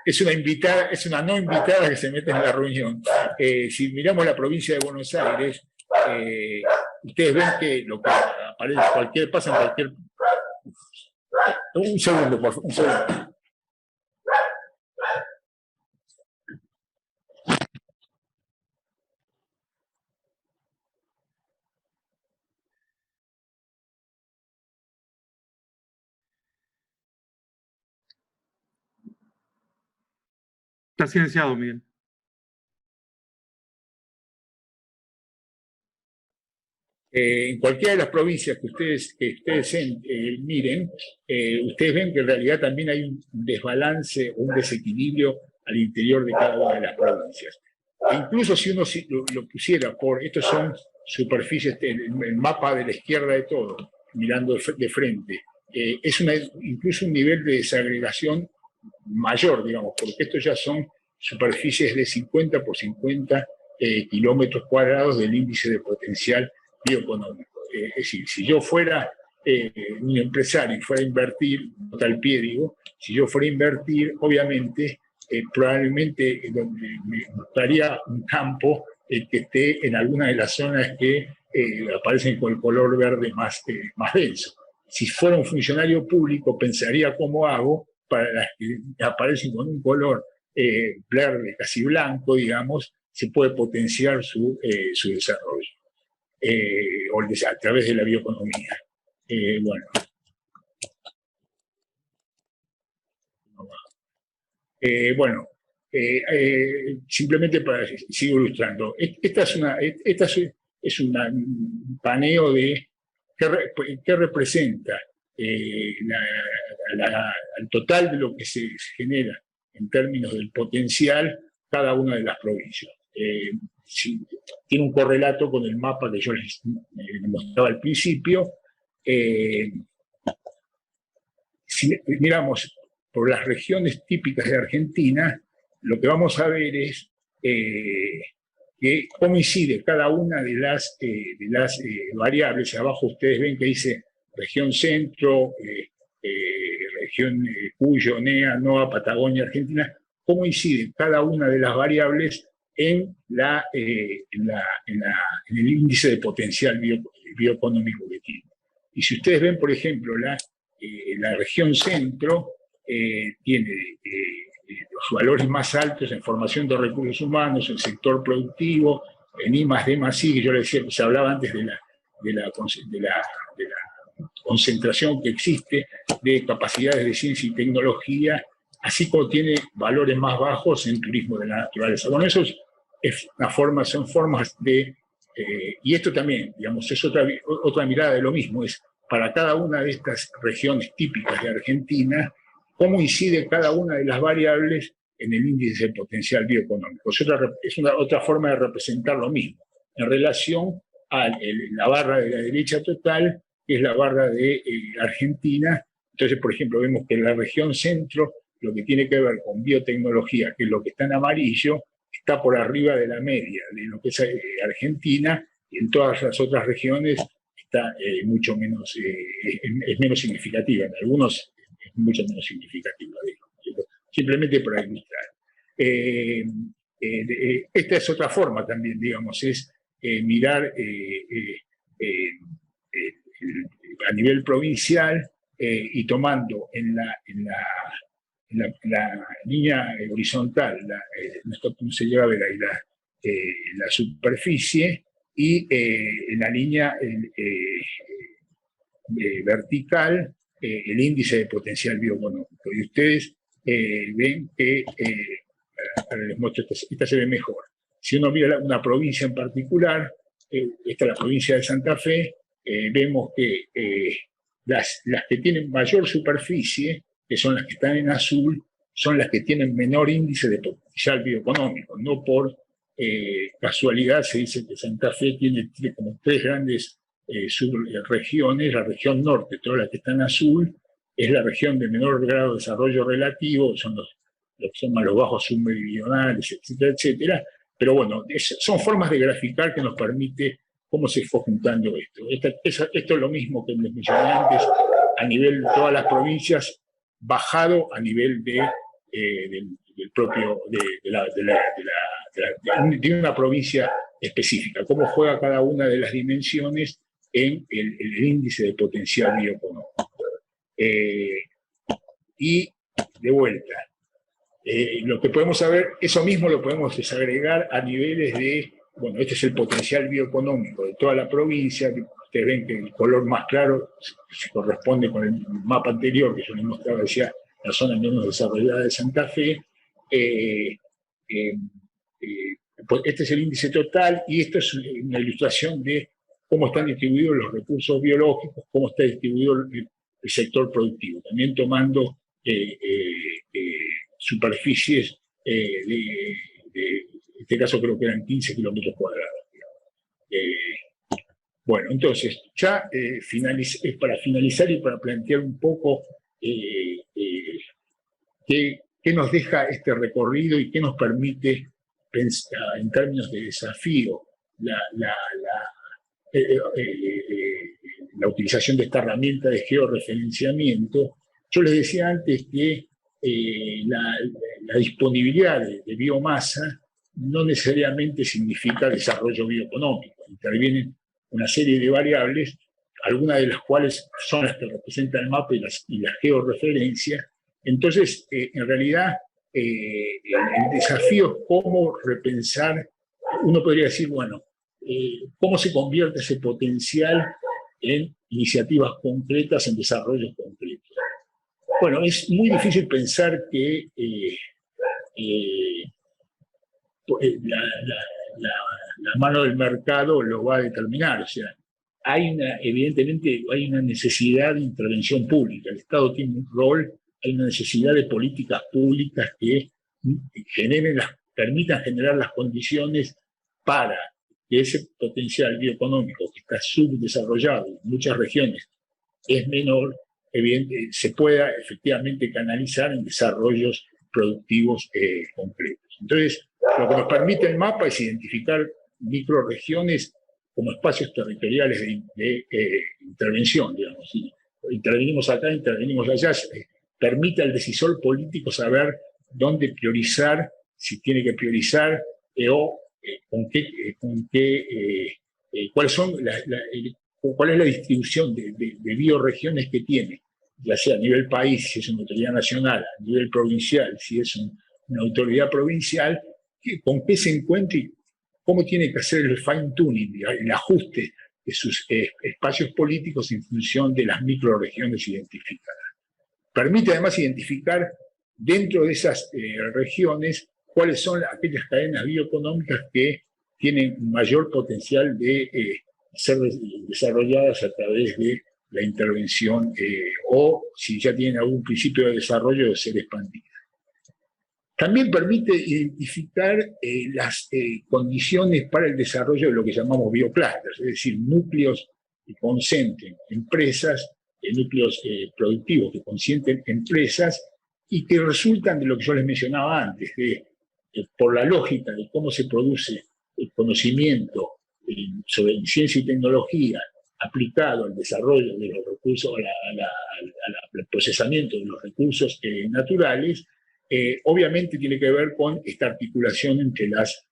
Es una no invitada que se mete en la reunión. Si miramos la provincia de Buenos Aires, ustedes ven que lo que aparece, pasa en cualquier... Un segundo, por favor, un segundo. Está silenciado, Miguel. En cualquiera de las provincias que ustedes miren, ustedes ven que en realidad también hay un desbalance, un desequilibrio al interior de cada una de las provincias. E incluso si uno lo pusiera estos son superficies, el mapa de la izquierda de todo, mirando de frente, es incluso un nivel de desagregación mayor, digamos, porque estos ya son superficies de 50 por 50 kilómetros cuadrados del índice de potencial bioeconómico. Es decir, si yo fuera un empresario y fuera a invertir, tal pie digo, si yo fuera a invertir, obviamente, probablemente me gustaría un campo que esté en alguna de las zonas que aparecen con el color verde más denso. Si fuera un funcionario público, pensaría cómo hago para las que aparecen con un color verde, casi blanco, digamos, se puede potenciar su desarrollo. A través de la bioeconomía. Bueno, Bueno, simplemente para sigo ilustrando. Esta es un paneo de qué representa al total de lo que se genera en términos del potencial cada una de las provincias. Tiene un correlato con el mapa que yo les mostraba al principio. Si miramos por las regiones típicas de Argentina, lo que vamos a ver es que cómo incide cada una de las variables. Abajo ustedes ven que dice región centro, región Cuyo, NEA, NOA, Patagonia, Argentina, cómo incide cada una de las variables en el índice de potencial bioeconómico que tiene. Y si ustedes ven, por ejemplo, la región centro tiene los valores más altos en formación de recursos humanos, en sector productivo, en I+D+I, que yo les decía que se hablaba antes de la concentración que existe de capacidades de ciencia y tecnología, así como tiene valores más bajos en turismo de la naturaleza. Bueno, eso son formas de... y esto también, digamos, es otra mirada de lo mismo, es para cada una de estas regiones típicas de Argentina, cómo incide cada una de las variables en el índice de potencial bioeconómico. Es otra forma de representar lo mismo, en relación a la barra de la derecha total, que es la barra de Argentina. Entonces, por ejemplo, vemos que en la región centro, lo que tiene que ver con biotecnología, que es lo que está en amarillo, está por arriba de la media de lo que es Argentina, y en todas las otras regiones está mucho menos, es menos significativa, en algunos es mucho menos significativa, simplemente para ilustrar. Esta es otra forma también, digamos, es mirar a nivel provincial y tomando en la línea horizontal, no se llega a ver ahí la superficie, y en la línea vertical el índice de potencial bioeconómico. Y ustedes ven que, ahora les muestro, esta se ve mejor. Si uno mira una provincia en particular, esta es la provincia de Santa Fe, vemos que las que tienen mayor superficie, que son las que están en azul, son las que tienen menor índice de potencial bioeconómico. No por casualidad se dice que Santa Fe tiene como tres grandes subregiones. La región norte, toda la que está en azul, es la región de menor grado de desarrollo relativo, son los que se llaman los bajos submeridionales, etcétera, etcétera. Pero bueno, son formas de graficar que nos permite cómo se fue juntando esto. Esto es lo mismo que les mencioné antes, a nivel de todas las provincias, bajado a nivel del propio, de una provincia específica, cómo juega cada una de las dimensiones en el índice de potencial bioeconómico. Y de vuelta, lo que podemos saber, eso mismo lo podemos desagregar a niveles de, bueno, este es el potencial bioeconómico de toda la provincia. Ustedes ven que el color más claro se corresponde con el mapa anterior que yo les mostraba, decía la zona menos desarrollada de Santa Fe. Pues este es el índice total, y esto es una ilustración de cómo están distribuidos los recursos biológicos, cómo está distribuido el sector productivo, también tomando superficies en este caso creo que eran 15 kilómetros cuadrados. Bueno, entonces, ya para finalizar y para plantear un poco qué nos deja este recorrido y qué nos permite pensar en términos de desafío la utilización de esta herramienta de georreferenciamiento. Yo les decía antes que la disponibilidad de biomasa no necesariamente significa desarrollo bioeconómico. Intervienen una serie de variables, algunas de las cuales son las que representan el mapa y la georreferencia. Entonces, en realidad, el desafío es cómo repensar, uno podría decir, bueno, cómo se convierte ese potencial en iniciativas concretas, en desarrollos concretos. Bueno, es muy difícil pensar que la mano del mercado lo va a determinar. O sea, evidentemente hay una necesidad de intervención pública. El Estado tiene un rol, hay una necesidad de políticas públicas que permitan generar las condiciones para que ese potencial bioeconómico que está subdesarrollado en muchas regiones es menor, se pueda efectivamente canalizar en desarrollos productivos concretos. Entonces, lo que nos permite el mapa es identificar microregiones como espacios territoriales de intervención, digamos. Intervenimos acá, intervenimos allá, permite al decisor político saber dónde priorizar, si tiene que priorizar, cuál es la distribución de bioregiones que tiene, ya sea a nivel país, si es una autoridad nacional, a nivel provincial, si es una autoridad provincial, con qué se encuentra y cómo tiene que hacer el fine-tuning, el ajuste de sus espacios políticos en función de las microregiones identificadas. Permite además identificar dentro de esas regiones cuáles son aquellas cadenas bioeconómicas que tienen mayor potencial de ser desarrolladas a través de la intervención o, si ya tienen algún principio de desarrollo, de ser expandidas. También permite identificar las condiciones para el desarrollo de lo que llamamos bioclústeres, es decir, núcleos que concentren empresas, núcleos productivos que concentren empresas y que resultan de lo que yo les mencionaba antes, por la lógica de cómo se produce el conocimiento sobre ciencia y tecnología aplicado al desarrollo de los recursos, al procesamiento de los recursos naturales, obviamente tiene que ver con esta articulación entre las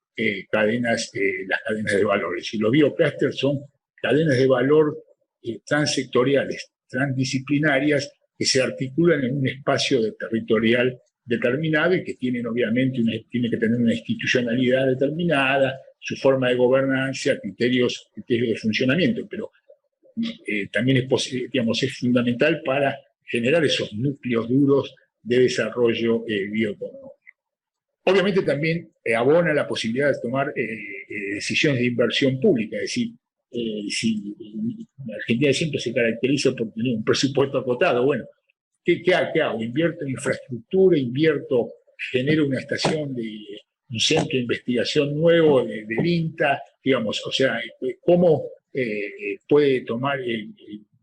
cadenas de valores. Y los bioclústeres son cadenas de valor transsectoriales, transdisciplinarias, que se articulan en un espacio territorial determinado y que tienen obviamente tiene que tener una institucionalidad determinada, su forma de gobernanza, criterios de funcionamiento, pero también es fundamental para generar esos núcleos duros de desarrollo bioeconómico. Obviamente también abona la posibilidad de tomar decisiones de inversión pública, es decir, si Argentina siempre se caracteriza por tener un presupuesto acotado, bueno, ¿qué hago? Invierto en infraestructura, genero una estación un centro de investigación nuevo del INTA, digamos, o sea, ¿cómo puede tomar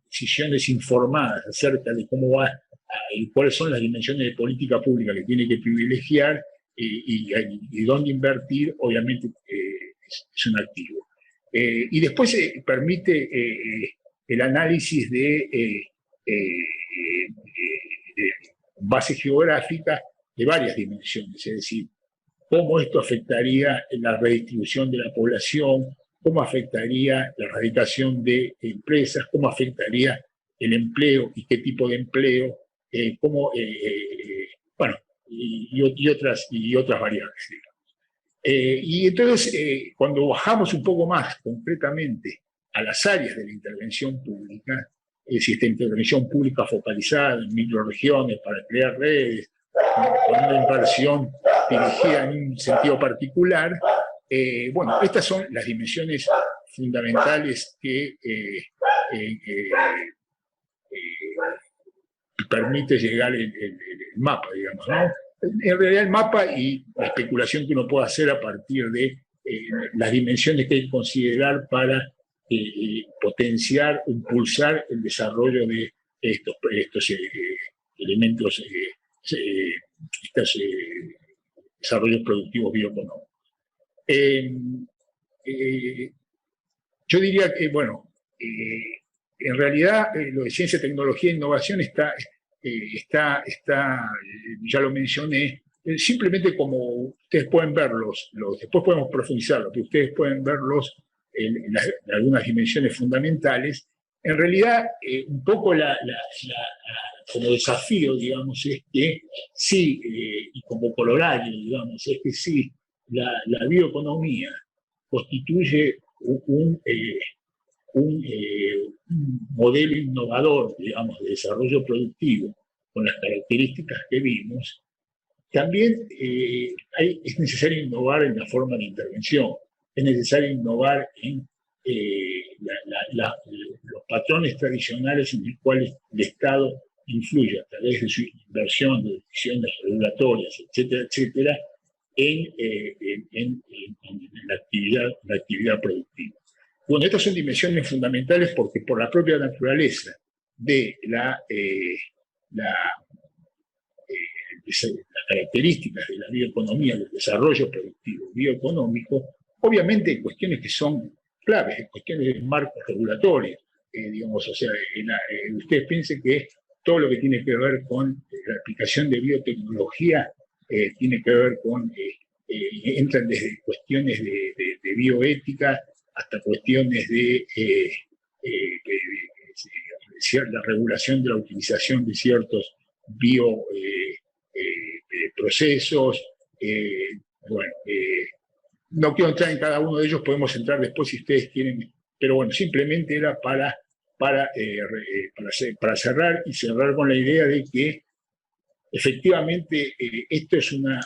decisiones informadas acerca de cómo va y cuáles son las dimensiones de política pública que tiene que privilegiar y dónde invertir? Obviamente es un activo. Y después permite el análisis de base geográfica de varias dimensiones, es decir, cómo esto afectaría la redistribución de la población, cómo afectaría la radicación de empresas, cómo afectaría el empleo y qué tipo de empleo, y otras variables, digamos. Y entonces, cuando bajamos un poco más concretamente a las áreas de la intervención pública, es decir, esta intervención pública focalizada en microregiones para crear redes, con una inversión dirigida en un sentido particular, bueno, estas son las dimensiones fundamentales que permite llegar el mapa, digamos, ¿no? En realidad el mapa y la especulación que uno puede hacer a partir de las dimensiones que hay que considerar para potenciar, impulsar el desarrollo de estos elementos, estos desarrollos productivos bioeconómicos. Yo diría que, bueno, en realidad lo de ciencia, tecnología e innovación está, ya lo mencioné, simplemente como ustedes pueden verlos, después podemos profundizarlo, pero ustedes pueden verlos en algunas dimensiones fundamentales. En realidad, un poco como desafío, digamos, es que sí, y como corolario, digamos, es que sí, la bioeconomía constituye un modelo innovador, digamos, de desarrollo productivo, con las características que vimos, también es necesario innovar en la forma de intervención, es necesario innovar en los patrones tradicionales en los cuales el Estado influye a través de su inversión, de decisiones regulatorias, etcétera, etcétera, en la actividad productiva. Bueno, estas son dimensiones fundamentales porque por la propia naturaleza de las características de la bioeconomía, del desarrollo productivo bioeconómico, obviamente hay cuestiones que son claves, hay cuestiones de marcos regulatorios, digamos, o sea, ustedes piensen que todo lo que tiene que ver con la aplicación de biotecnología tiene que ver con, entran desde cuestiones de bioética hasta cuestiones de la regulación de la utilización de ciertos bioprocesos. Bueno, no quiero entrar en cada uno de ellos, podemos entrar después si ustedes quieren, pero bueno, simplemente era para cerrar y cerrar con la idea de que efectivamente esto es una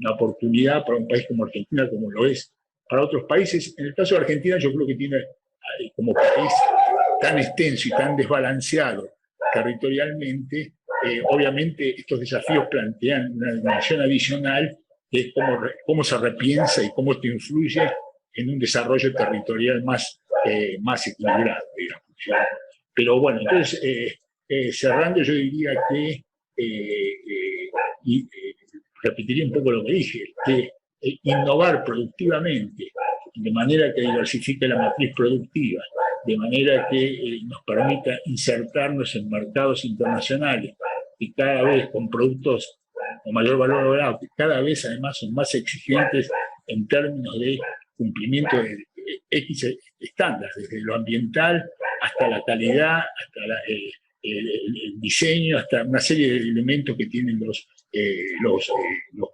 oportunidad para un país como Argentina, como lo es para otros países. En el caso de Argentina, yo creo que tiene, como país tan extenso y tan desbalanceado territorialmente, obviamente estos desafíos plantean una dimensión adicional, que es cómo se repiensa y cómo esto influye en un desarrollo territorial más equilibrado, digamos. Pero bueno, entonces, cerrando, yo diría que, repetiría un poco lo que dije, que innovar productivamente, de manera que diversifique la matriz productiva, de manera que nos permita insertarnos en mercados internacionales y cada vez con productos con mayor valor agregado, que cada vez además son más exigentes en términos de cumplimiento de X estándares, desde lo ambiental hasta la calidad, hasta el diseño, hasta una serie de elementos que tienen los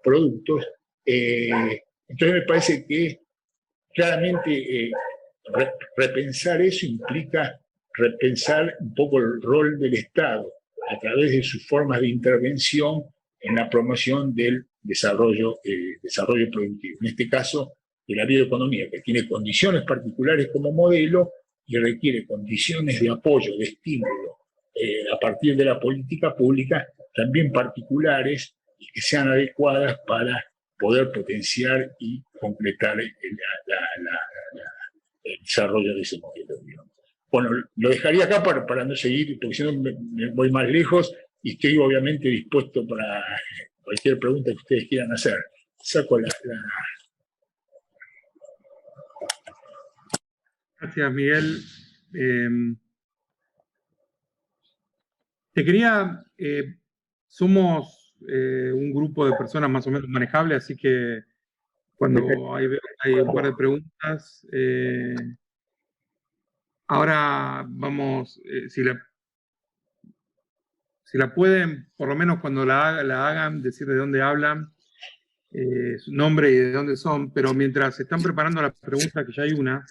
productos. Entonces me parece que claramente repensar eso implica repensar un poco el rol del Estado a través de sus formas de intervención en la promoción del desarrollo productivo. En este caso, de la bioeconomía, que tiene condiciones particulares como modelo y requiere condiciones de apoyo, de estímulo, a partir de la política pública, también particulares y que sean adecuadas para poder potenciar y completar el desarrollo de ese modelo. Digamos. Bueno, lo dejaría acá para no seguir, porque si no me voy más lejos y estoy obviamente dispuesto para cualquier pregunta que ustedes quieran hacer. Saco la... Gracias, Miguel. Te quería... somos un grupo de personas más o menos manejables, así que cuando hay un par de preguntas, ahora vamos, si la pueden, por lo menos cuando la hagan, decir de dónde hablan, su nombre y de dónde son, pero mientras se están preparando la pregunta, que ya hay una,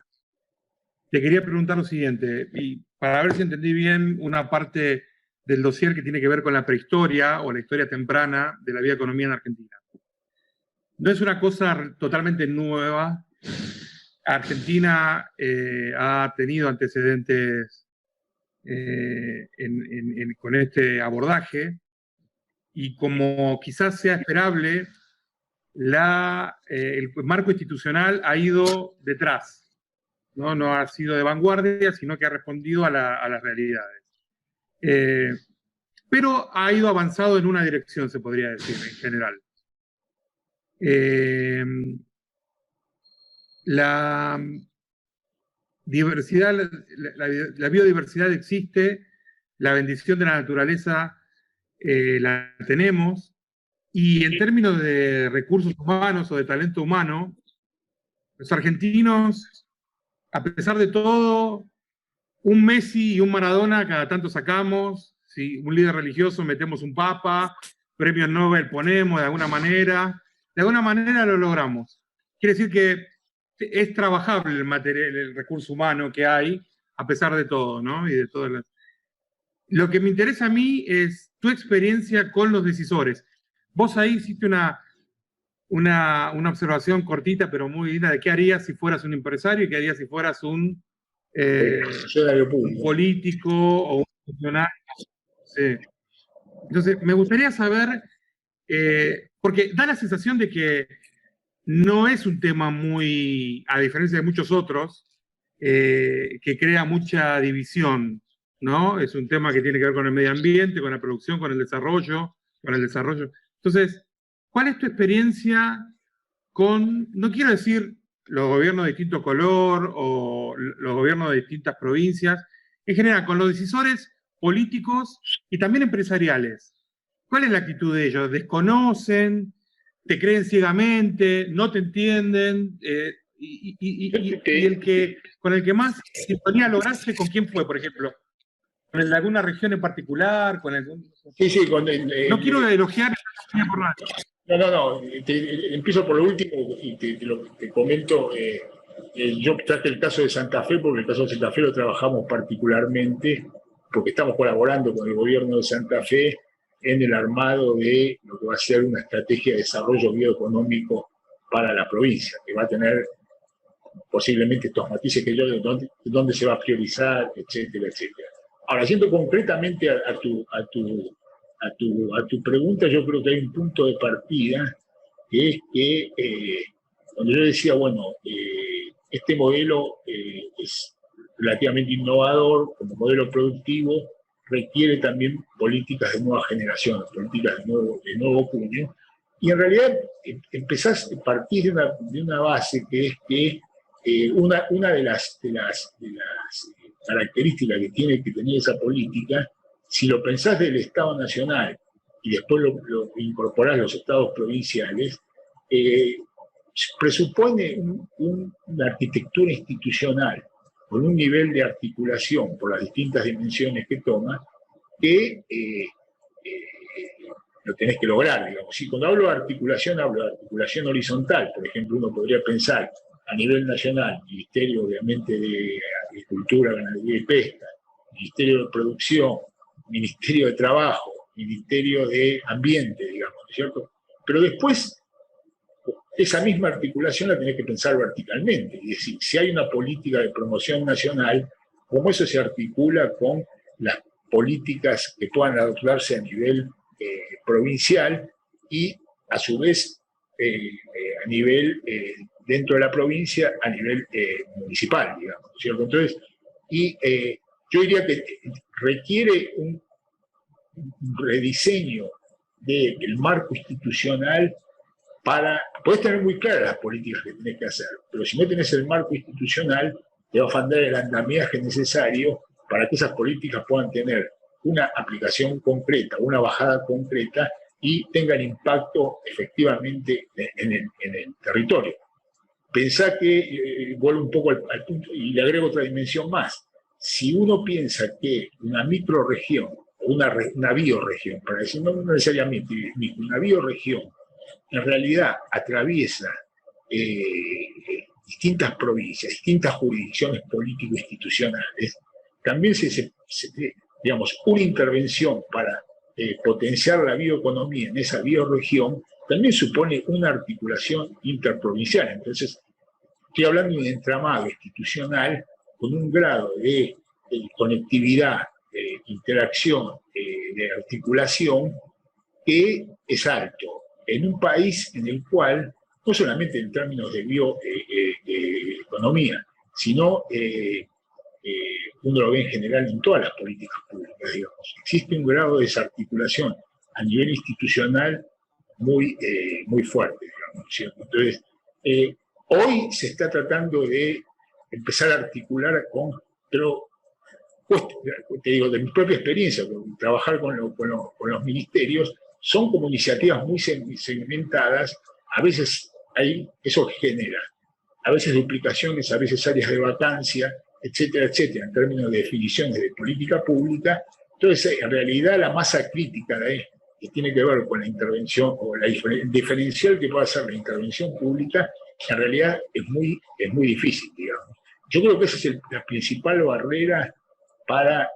te quería preguntar lo siguiente, y para ver si entendí bien una parte del dossier que tiene que ver con la prehistoria o la historia temprana de la bioeconomía en Argentina. No es una cosa totalmente nueva. Argentina ha tenido antecedentes con este abordaje y como quizás sea esperable, el marco institucional ha ido detrás. No ha sido de vanguardia, sino que ha respondido a las realidades. Pero ha ido avanzado en una dirección, se podría decir, en general. La biodiversidad existe, la bendición de la naturaleza la tenemos, y en términos de recursos humanos o de talento humano, los argentinos, a pesar de todo, un Messi y un Maradona cada tanto sacamos, ¿sí? Un líder religioso metemos un papa, premios Nobel ponemos de alguna manera lo logramos. Quiere decir que es trabajable el recurso humano que hay, a pesar de todo, ¿no? Y de todas las... Lo que me interesa a mí es tu experiencia con los decisores. vos ahí hiciste una observación cortita, pero muy linda, de qué harías si fueras un empresario y qué harías si fueras un político o un funcionario. Sí. Entonces, me gustaría saber, porque da la sensación de que no es un tema muy, a diferencia de muchos otros, que crea mucha división, ¿no? Es un tema que tiene que ver con el medio ambiente, con la producción, con el desarrollo, Entonces, ¿cuál es tu experiencia con, no quiero decir los gobiernos de distinto color o los gobiernos de distintas provincias, en general, con los decisores políticos y también empresariales? ¿Cuál es la actitud de ellos? ¿Desconocen? ¿Te creen ciegamente? ¿No te entienden? Y el que, con el que más sintonía lograste, ¿con quién fue, por ejemplo? ¿Con el de alguna región en particular? ¿Con algún... Sí, sí, no quiero elogiar por nada. No, empiezo por lo último y te comento. Yo traje el caso de Santa Fe, porque el caso de Santa Fe lo trabajamos particularmente, porque estamos colaborando con el gobierno de Santa Fe en el armado de lo que va a ser una estrategia de desarrollo bioeconómico para la provincia, que va a tener posiblemente estos matices que yo, dónde se va a priorizar, etcétera, etcétera. Ahora, yendo concretamente a tu pregunta, yo creo que hay un punto de partida, que es que cuando yo decía, bueno, este modelo es relativamente innovador como modelo productivo, requiere también políticas de nueva generación, políticas de nuevo cuño, y en realidad partís de una base que es que una de las características que tiene que tener esa política, si lo pensás del Estado Nacional y después lo incorporás a los estados provinciales, presupone una arquitectura institucional con un nivel de articulación por las distintas dimensiones que toma, que lo tenés que lograr, digamos. Y cuando hablo de articulación horizontal. Por ejemplo, uno podría pensar a nivel nacional, Ministerio obviamente de Agricultura, Ganadería y Pesca, Ministerio de Producción, Ministerio de Trabajo, Ministerio de Ambiente, digamos, ¿no es cierto? Pero después, esa misma articulación la tenés que pensar verticalmente, es decir, si hay una política de promoción nacional, ¿cómo eso se articula con las políticas que puedan adoptarse a nivel provincial y, a su vez, a nivel, dentro de la provincia, a nivel municipal, digamos, ¿no es cierto? Entonces, yo diría que requiere un rediseño del marco institucional podés tener muy claras las políticas que tenés que hacer, pero si no tenés el marco institucional, te va a faltar el andamiaje necesario para que esas políticas puedan tener una aplicación concreta, una bajada concreta y tengan impacto efectivamente en el territorio. Pensá que, vuelvo un poco al punto y le agrego otra dimensión más. Si uno piensa que una microrregión, o una bioregión, para decir no necesariamente una bioregión, en realidad atraviesa distintas provincias, distintas jurisdicciones político-institucionales, también digamos, una intervención para potenciar la bioeconomía en esa bioregión también supone una articulación interprovincial. Entonces, estoy hablando de un entramado institucional con un grado de conectividad, de interacción, de articulación que es alto en un país en el cual, no solamente en términos de bioeconomía, sino uno lo ve en general en todas las políticas públicas, digamos. Existe un grado de desarticulación a nivel institucional muy fuerte, digamos, ¿cierto? Entonces, hoy se está tratando de empezar a articular pero te digo, de mi propia experiencia, trabajar con los ministerios, son como iniciativas muy segmentadas, a veces eso genera, a veces duplicaciones, a veces áreas de vacancia, etcétera, etcétera, en términos de definiciones de política pública. Entonces, en realidad, la masa crítica que tiene que ver con la intervención o el diferencial que puede hacer la intervención pública, en realidad es muy difícil, digamos. Yo creo que esa es la principal barrera para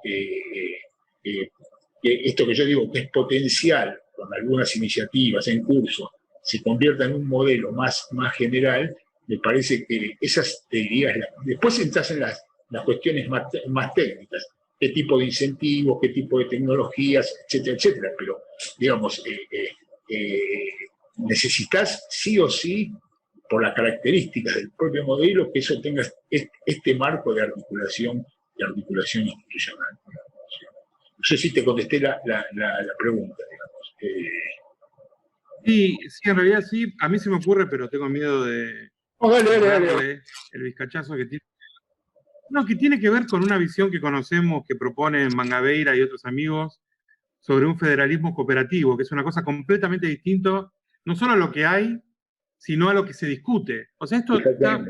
esto que yo digo que es potencial con algunas iniciativas en curso, se convierta en un modelo más general, me parece que esas, te diría, después entras en las cuestiones más técnicas, qué tipo de incentivos, qué tipo de tecnologías, etcétera, etcétera, pero, digamos, necesitas sí o sí, por las características del propio modelo, que eso tenga este marco de articulación institucional. No sé si te contesté la pregunta, digamos. Sí, en realidad sí, a mí se me ocurre, pero tengo miedo de darle el vizcachazo que tiene. No, que tiene que ver con una visión que conocemos, que proponen Mangabeira y otros amigos, sobre un federalismo cooperativo, que es una cosa completamente distinta, no solo a lo que hay, sino a lo que se discute. O sea, esto está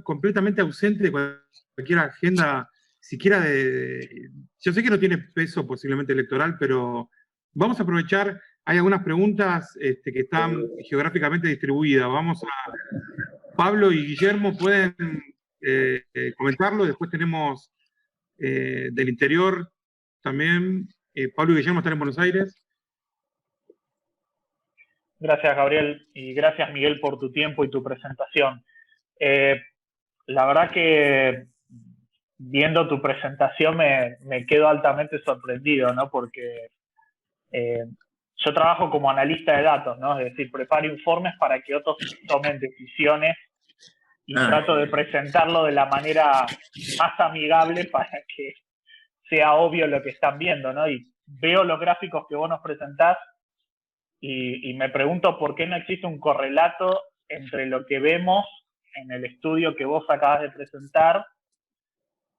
completamente ausente de cualquier agenda, siquiera de... Yo sé que no tiene peso posiblemente electoral, pero vamos a aprovechar, hay algunas preguntas que están geográficamente distribuidas. Vamos a... Pablo y Guillermo pueden comentarlo, después tenemos del interior también. Pablo y Guillermo están en Buenos Aires. Gracias, Gabriel, y gracias, Miguel, por tu tiempo y tu presentación. La verdad que viendo tu presentación me quedo altamente sorprendido, ¿no? Porque yo trabajo como analista de datos, ¿no? Es decir, preparo informes para que otros tomen decisiones y trato de presentarlo de la manera más amigable para que sea obvio lo que están viendo, ¿no? Y veo los gráficos que vos nos presentás y me pregunto por qué no existe un correlato entre lo que vemos en el estudio que vos acabas de presentar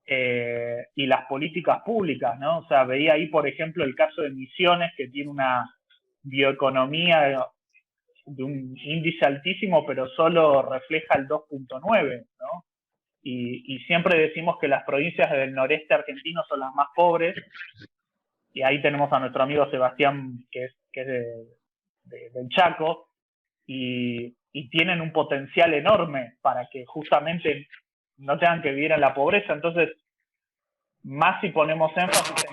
y las políticas públicas, ¿no? O sea, veía ahí, por ejemplo, el caso de Misiones, que tiene una bioeconomía de un índice altísimo, pero solo refleja el 2.9, ¿no? Y siempre decimos que las provincias del noreste argentino son las más pobres, y ahí tenemos a nuestro amigo Sebastián, que es del Chaco, y tienen un potencial enorme para que justamente no tengan que vivir en la pobreza. Entonces, más si ponemos énfasis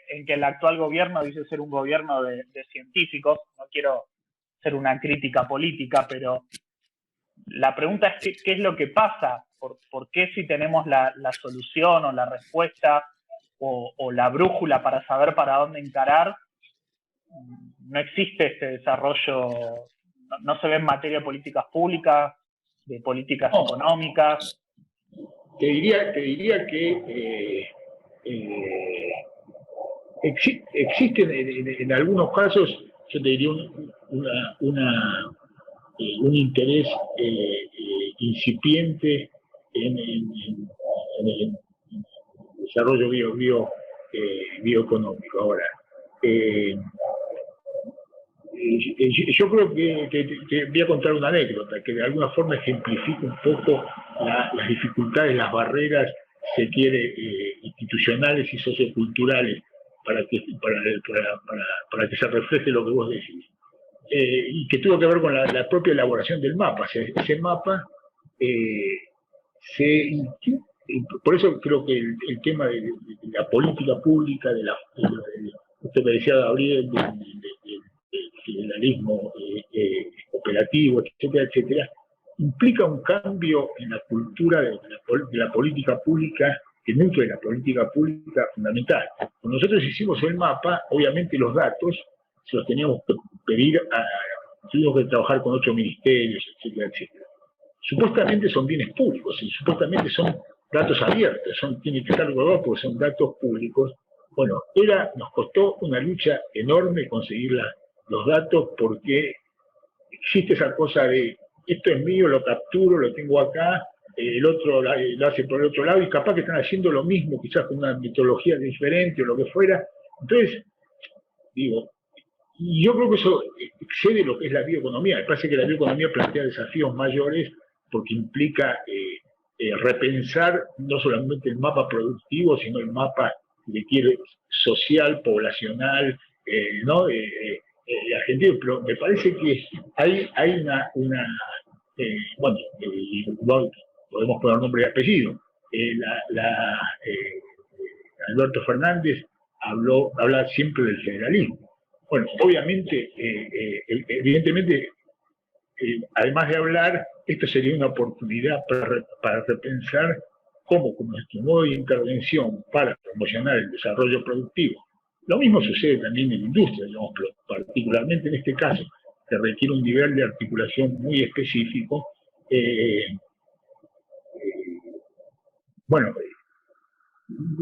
en que el actual gobierno dice ser un gobierno de científicos, no quiero ser una crítica política, pero la pregunta es qué es lo que pasa, por qué si tenemos la solución o la respuesta o la brújula para saber para dónde encarar, no existe este desarrollo, no se ve en materia de políticas públicas, de políticas económicas. Te diría que existen en algunos casos, yo te diría un interés incipiente en el desarrollo bioeconómico. Ahora, yo creo que voy a contar una anécdota que de alguna forma ejemplifica un poco las dificultades, las barreras, se quiere, institucionales y socioculturales para que se refleje lo que vos decís. Y que tuvo que ver con la propia elaboración del mapa. O sea, ese mapa por eso creo que el tema de la política pública, de esto que decía Gabriel, del federalismo operativo, etcétera, etcétera, implica un cambio en la cultura de la política pública, que nutre la política pública fundamental. Cuando nosotros hicimos el mapa, obviamente los datos se los teníamos que pedir tuvimos que trabajar con 8 ministerios, etcétera, etcétera. Supuestamente son bienes públicos, y supuestamente son datos abiertos, tienen que estar guardados porque son datos públicos. Bueno, nos costó una lucha enorme conseguir los datos, porque existe esa cosa de esto es mío, lo capturo, lo tengo acá, el otro lo hace por el otro lado, y capaz que están haciendo lo mismo, quizás con una metodología diferente o lo que fuera. Entonces, digo, y yo creo que eso excede lo que es la bioeconomía. Me parece que la bioeconomía plantea desafíos mayores porque implica repensar no solamente el mapa productivo, sino el mapa, si le quiere, social, poblacional, ¿no? Argentino. Pero me parece que hay bueno, podemos poner nombre y apellido. Alberto Fernández habla siempre del federalismo. Bueno, obviamente, evidentemente, además de hablar, esto sería una oportunidad para repensar cómo, con nuestro modo de intervención para promocionar el desarrollo productivo. Lo mismo sucede también en la industria, digamos, pero particularmente en este caso, que requiere un nivel de articulación muy específico. Bueno,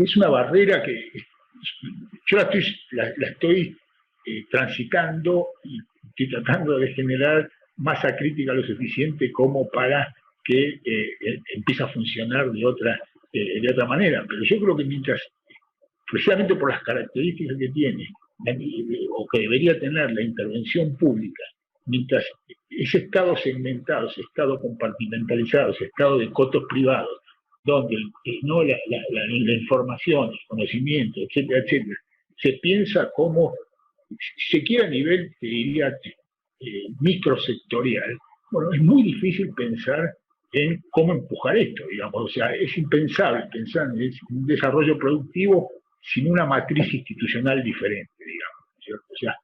es una barrera que yo la estoy transitando y estoy tratando de generar masa crítica lo suficiente como para que empiece a funcionar de otra manera. Pero yo creo que mientras, precisamente por las características que tiene, o que debería tener la intervención pública, mientras ese estado segmentado, ese estado compartimentalizado, ese estado de cotos privados, donde no la información, el conocimiento, etcétera, etcétera, se piensa como, si se quiere a nivel, te diría, microsectorial, bueno, es muy difícil pensar en cómo empujar esto, digamos. O sea, es impensable pensar en un desarrollo productivo sin una matriz institucional diferente, digamos, ¿cierto? O sea,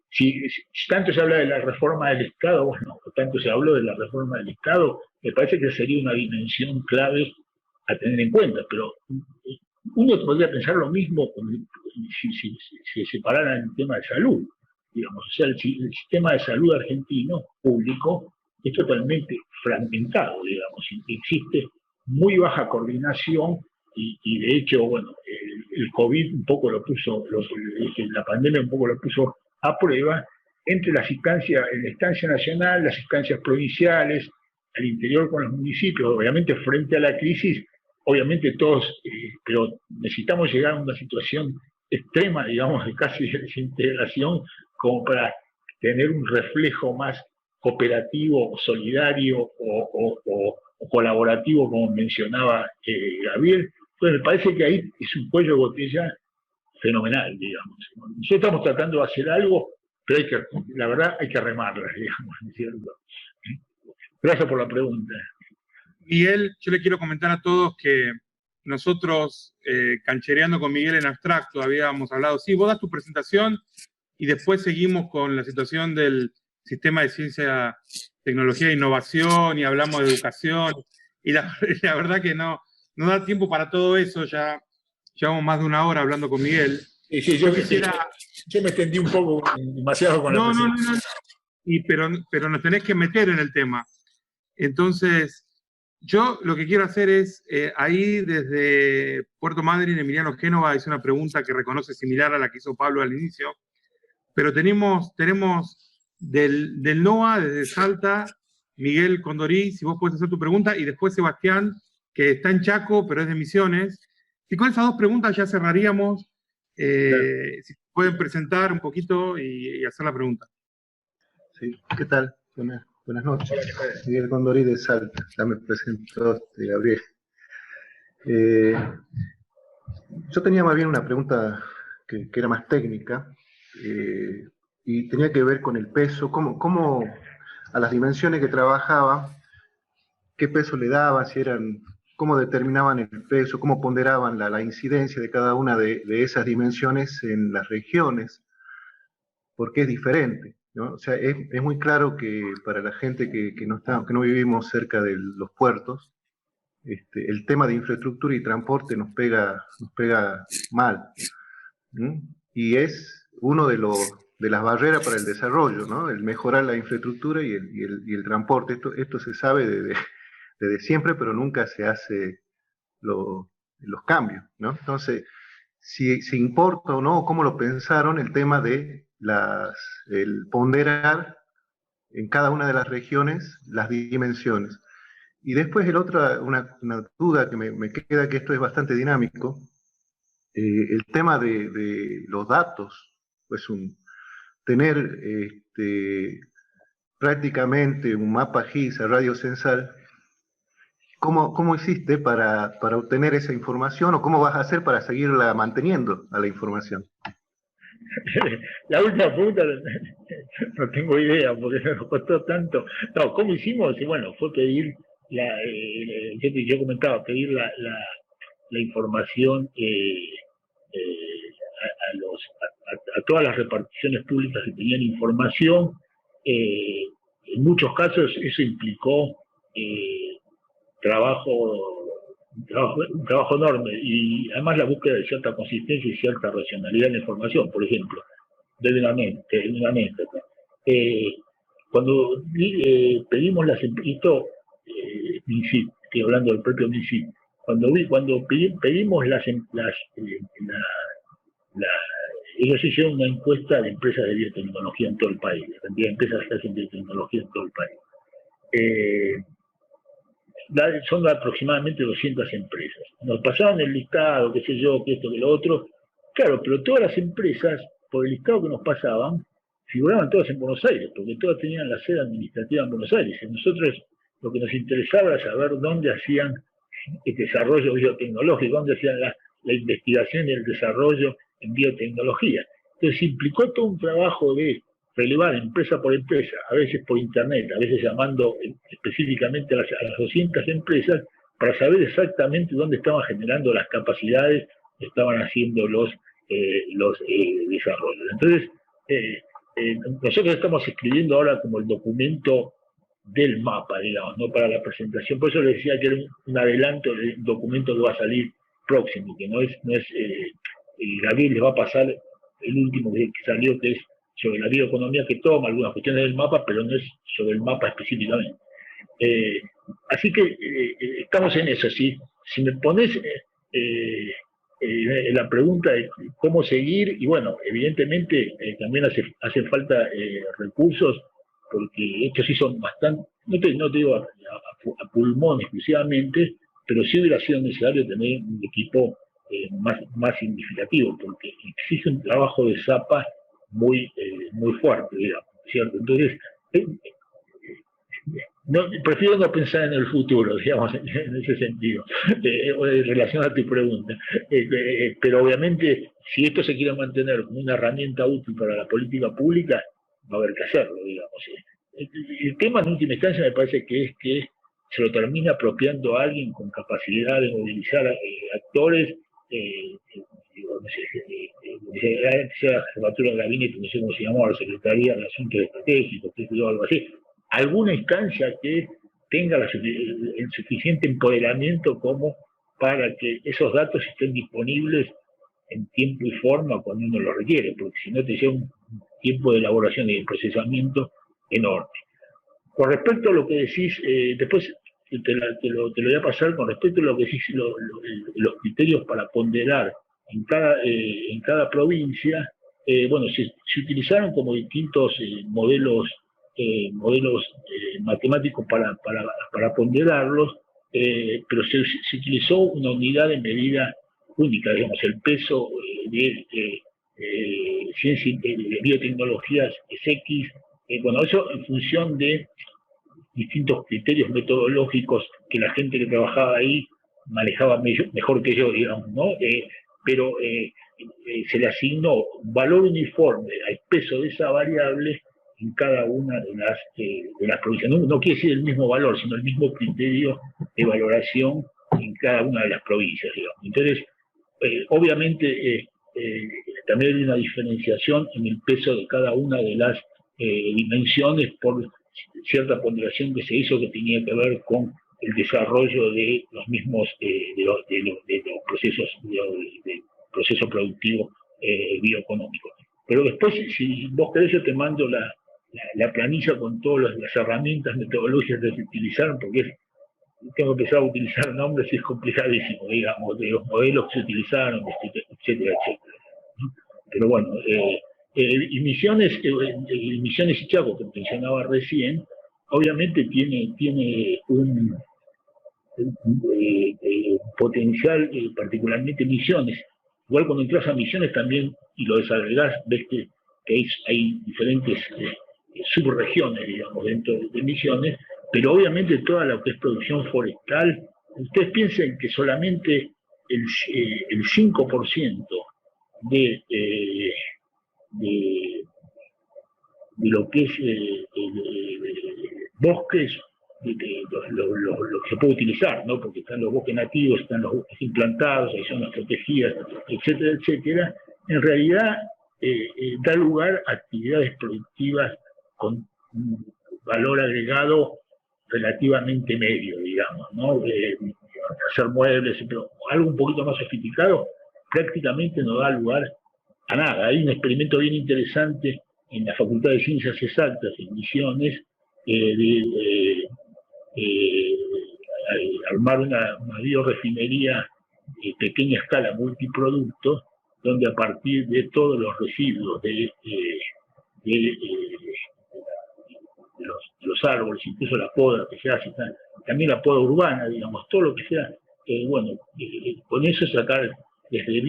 si tanto se habla de la reforma del Estado, bueno, tanto se habló de la reforma del Estado, me parece que sería una dimensión clave a tener en cuenta, pero uno podría pensar lo mismo si se separara en el tema de salud, digamos. O sea, el sistema de salud argentino, público, es totalmente fragmentado, digamos, existe muy baja coordinación y de hecho, bueno, el COVID un poco lo puso, la pandemia un poco lo puso a prueba entre las instancias, la instancia nacional, las instancias provinciales, al interior con los municipios, obviamente frente a la crisis, obviamente todos, pero necesitamos llegar a una situación extrema, digamos, de casi desintegración, como para tener un reflejo más cooperativo, solidario o colaborativo, como mencionaba Gabriel. Entonces me parece que ahí es un cuello de botella fenomenal, digamos. Nosotros estamos tratando de hacer algo, pero la verdad hay que remarla, digamos, ¿no es cierto? Gracias por la pregunta. Miguel, yo le quiero comentar a todos que nosotros, canchereando con Miguel en abstracto, habíamos hablado, sí, vos das tu presentación y después seguimos con la situación del sistema de ciencia, tecnología e innovación y hablamos de educación. Y la verdad que no da tiempo para todo eso, ya llevamos más de una hora hablando con Miguel. Sí, yo me extendí un poco, demasiado con la presentación. No. Pero nos tenés que meter en el tema. Entonces, yo lo que quiero hacer es, ahí desde Puerto Madryn, Emiliano Génova hizo una pregunta que reconoce similar a la que hizo Pablo al inicio, pero tenemos del NOA, desde Salta, Miguel Condorí, si vos podés hacer tu pregunta, y después Sebastián, que está en Chaco, pero es de Misiones. Y con esas dos preguntas ya cerraríamos. Claro. Si pueden presentar un poquito y hacer la pregunta. Sí, ¿qué tal? Buenas noches. Miguel Condorí de Salta. Ya me presentó Gabriel. Yo tenía más bien una pregunta que era más técnica y tenía que ver con el peso, cómo a las dimensiones que trabajaba, qué peso le daban, cómo determinaban el peso, cómo ponderaban la incidencia de cada una de esas dimensiones en las regiones, porque es diferente, ¿no? O sea, es muy claro que para la gente que no vivimos cerca de los puertos, el tema de infraestructura y transporte nos pega mal, ¿sí? Y es uno de las barreras para el desarrollo, ¿no? El mejorar la infraestructura y el transporte. Esto se sabe desde siempre, pero nunca se hace los cambios, ¿no? Entonces, si importa o no, cómo lo pensaron el tema de el ponderar en cada una de las regiones las dimensiones. Y después una duda que me queda, que esto es bastante dinámico, el tema de los datos, pues tener prácticamente un mapa GIS, radiocensal. ¿Cómo hiciste para obtener esa información o cómo vas a hacer para seguirla manteniendo a la información? La última pregunta no tengo idea porque nos costó tanto. No, ¿cómo hicimos? Y bueno, fue pedir, yo comentaba, pedir la información digamos, a todas las reparticiones públicas que tenían información. En muchos casos eso implicó un trabajo enorme, y además la búsqueda de cierta consistencia y cierta racionalidad en la información. Por ejemplo, cuando pedimos las empresas, MINSIT, estoy hablando del propio MINSIT, cuando pedimos ellos hicieron una encuesta de empresas de biotecnología en todo el país, la cantidad de empresas que hacen biotecnología en todo el país. Son aproximadamente 200 empresas. Nos pasaban el listado, qué sé yo, que esto, que lo otro. Claro, pero todas las empresas, por el listado que nos pasaban, figuraban todas en Buenos Aires, porque todas tenían la sede administrativa en Buenos Aires. Y nosotros lo que nos interesaba era saber dónde hacían el desarrollo biotecnológico, dónde hacían la investigación y el desarrollo en biotecnología. Entonces implicó todo un trabajo de relevar empresa por empresa, a veces por internet, a veces llamando específicamente a las 200 empresas, para saber exactamente dónde estaban generando las capacidades, estaban haciendo los desarrollos. Entonces, nosotros estamos escribiendo ahora como el documento del mapa, digamos, no para la presentación. Por eso les decía que era un adelanto del documento que va a salir próximo, que no es Gabriel les va a pasar el último que salió, que es sobre la bioeconomía, que toma algunas cuestiones del mapa, pero no es sobre el mapa específicamente. Así que estamos en eso. Si me pones la pregunta de cómo seguir, y bueno, evidentemente también hacen falta recursos, porque estos sí son bastante, no te digo a pulmón exclusivamente, pero sí hubiera sido necesario tener un equipo más significativo, porque exige un trabajo de zapa muy fuerte, digamos, ¿cierto? Entonces, prefiero no pensar en el futuro, digamos, en ese sentido, en relación a tu pregunta. Pero obviamente, si esto se quiere mantener como una herramienta útil para la política pública, va a haber que hacerlo, digamos. El tema en última instancia me parece que es que se lo termina apropiando a alguien con capacidad de movilizar actores, sea la jefatura del gabinete, no sé cómo se llamó, la Secretaría de Asuntos Estratégicos, o algo así, alguna instancia que tenga el suficiente empoderamiento como para que esos datos estén disponibles en tiempo y forma cuando uno los requiere, porque si no te lleva un tiempo de elaboración y de procesamiento enorme. Con respecto a lo que decís, después te lo voy a pasar, con respecto a lo que decís, los criterios para ponderar en cada provincia, bueno, se utilizaron como distintos modelos matemáticos para ponderarlos, pero se utilizó una unidad de medida única, digamos, el peso de biotecnologías es X. Bueno, eso en función de distintos criterios metodológicos que la gente que trabajaba ahí manejaba mejor que yo, digamos, ¿no? Pero se le asignó un valor uniforme al peso de esa variable en cada una de las provincias. No quiere decir el mismo valor, sino el mismo criterio de valoración en cada una de las provincias, digamos. Entonces, obviamente, también hay una diferenciación en el peso de cada una de las dimensiones por cierta ponderación que se hizo que tenía que ver con el desarrollo de los mismos de los procesos de proceso productivo bioeconómico. Pero después, si vos querés, yo te mando la planilla con todas las herramientas metodológicas que se utilizaron, porque tengo que empezar a utilizar nombres y es complicadísimo, digamos, de los modelos que se utilizaron, etcétera, etcétera. Pero bueno, y Misiones y Chaco, que mencionaba recién, obviamente tiene un potencial, particularmente Misiones. Igual cuando entras a Misiones también, y lo desagregás, ves que hay diferentes subregiones, digamos, dentro de Misiones, pero obviamente toda lo que es producción forestal, ustedes piensen que solamente el 5% de lo que es bosques, lo que se puede utilizar, ¿no? Porque están los bosques nativos, están los bosques implantados, hay zonas protegidas, etcétera, etcétera, en realidad da lugar a actividades productivas con un valor agregado relativamente medio, digamos, ¿no? Hacer muebles, pero algo un poquito más sofisticado, prácticamente no da lugar a nada. Hay un experimento bien interesante en la Facultad de Ciencias Exactas en Misiones armar una biorefinería pequeña escala multiproductos, donde a partir de todos los residuos de los árboles, incluso la poda que se hace, también la poda urbana, digamos, todo lo que sea, con eso sacar desde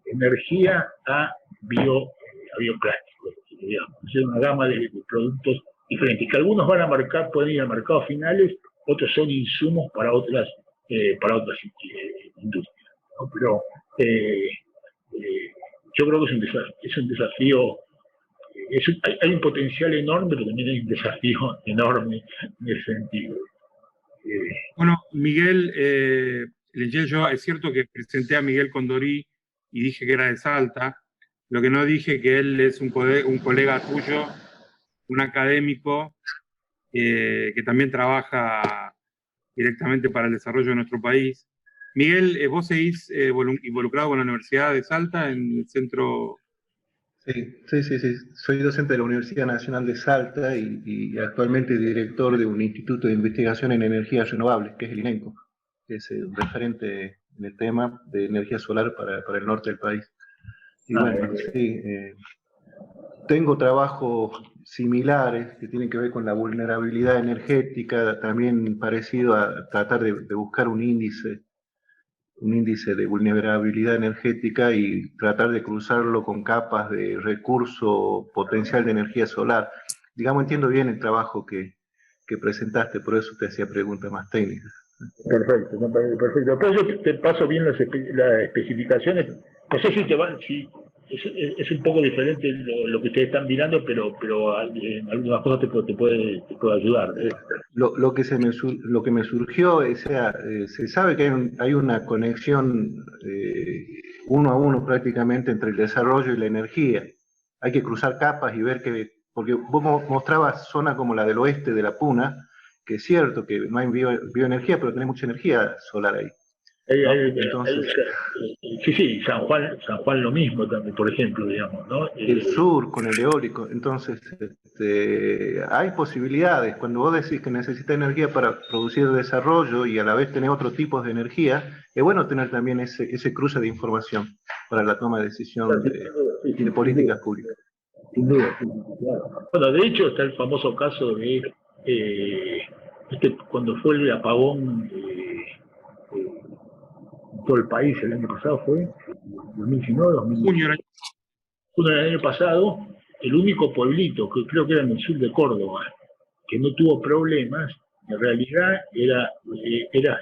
bioenergía a bioplásticos, digamos, es una gama de productos diferentes, que algunos van a marcar, pueden ir a mercados finales, otros son insumos para otras industrias, ¿no? Pero yo creo que es un desafío. Hay un potencial enorme, pero también hay un desafío enorme en ese sentido. Bueno, Miguel, yo es cierto que presenté a Miguel Condorí y dije que era de Salta. Lo que no dije que él es un colega tuyo, un académico que también trabaja directamente para el desarrollo de nuestro país. Miguel, vos seguís involucrado con la Universidad de Salta en el centro. Sí. Soy docente de la Universidad Nacional de Salta y actualmente director de un instituto de investigación en energías renovables, que es el INENCO, que es un referente en el tema de energía solar para el norte del país. Y bueno, sí, tengo trabajos similares que tienen que ver con la vulnerabilidad energética, también parecido a tratar de buscar un índice de vulnerabilidad energética y tratar de cruzarlo con capas de recurso potencial de energía solar. Digamos, entiendo bien el trabajo que presentaste, por eso te hacía preguntas más técnicas. Perfecto, perfecto. Después yo te paso bien las especificaciones. No sé si es un poco diferente lo que ustedes están mirando, pero en algunas cosas te puede ayudar. Lo que me surgió, o sea, se sabe que hay una conexión uno a uno prácticamente entre el desarrollo y la energía. Hay que cruzar capas y ver porque vos mostrabas zonas como la del oeste de la Puna, que es cierto que no hay bioenergía, pero tenés mucha energía solar ahí, ¿no? Entonces, sí, San Juan lo mismo también, por ejemplo, digamos, ¿no? El sur con el eólico, entonces hay posibilidades. Cuando vos decís que necesitas energía para producir desarrollo y a la vez tener otro tipo de energía, es bueno tener también ese cruce de información para la toma de decisión de políticas públicas. Sin duda, claro. Bueno, de hecho está el famoso caso de cuando fue el apagón en todo el país el año pasado, fue 2019, 2020. Junio del año pasado, el único pueblito, que creo que era en el sur de Córdoba, que no tuvo problemas, en realidad era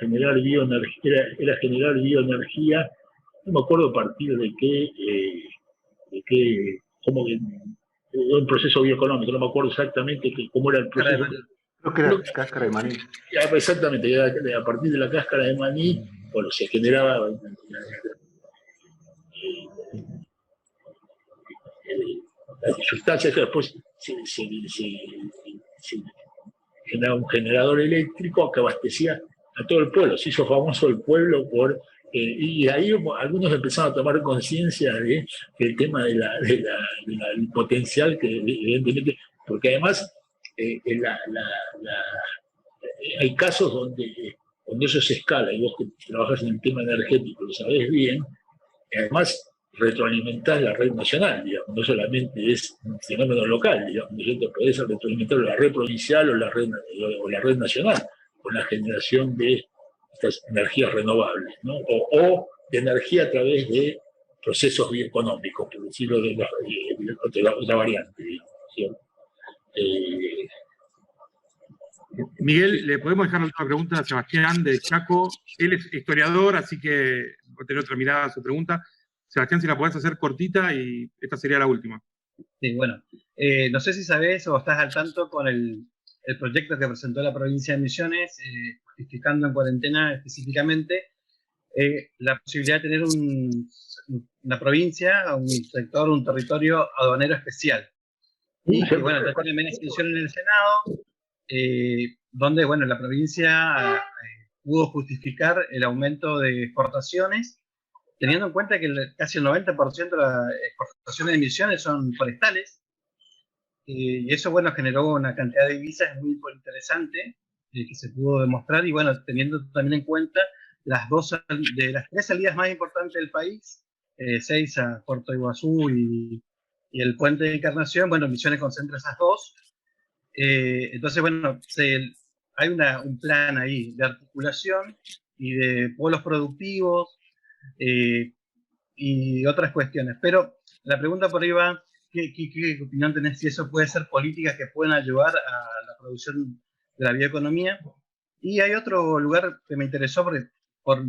generar bioenergía, no me acuerdo a partir de qué, como un proceso bioeconómico, no me acuerdo exactamente cómo era el proceso. Creo que era cáscara de maní. Exactamente, a partir de la cáscara de maní, bueno, se generaba las sustancias que después se generaba un generador eléctrico que abastecía a todo el pueblo. Se hizo famoso el pueblo y ahí algunos empezaron a tomar conciencia del tema del potencial que evidentemente, porque además hay casos donde eso se escala, y vos que trabajas en el tema energético lo sabés bien, además retroalimentar la red nacional, digamos, no solamente es un fenómeno local, digamos, ¿no? Podés retroalimentar la red provincial o la red nacional con la generación de estas energías renovables, ¿no? O de energía a través de procesos bioeconómicos, por decirlo de otra variante, digamos, ¿sí? Miguel, le podemos dejar otra pregunta a Sebastián de Chaco. Él es historiador, así que va a tener otra mirada a su pregunta. Sebastián, si la podés hacer cortita y esta sería la última. Sí, bueno. No sé si sabés o estás al tanto con el proyecto que presentó la provincia de Misiones, justificando en cuarentena específicamente la posibilidad de tener un una provincia, un sector, un territorio aduanero especial. Y que, bueno, está en discusión en el Senado, donde, bueno, la provincia pudo justificar el aumento de exportaciones, teniendo en cuenta que casi el 90% de las exportaciones de emisiones son forestales, y eso, bueno, generó una cantidad de divisas muy interesante, que se pudo demostrar, y bueno, teniendo también en cuenta de las 3 salidas más importantes del país, 6 a Puerto Iguazú y el Puente de Encarnación, bueno, Misiones concentra esas 2. Entonces, bueno, hay un plan ahí de articulación y de polos productivos y otras cuestiones. Pero la pregunta por ahí va, ¿qué opinión tenés si eso puede ser políticas que pueden ayudar a la producción de la bioeconomía? Y hay otro lugar que me interesó porque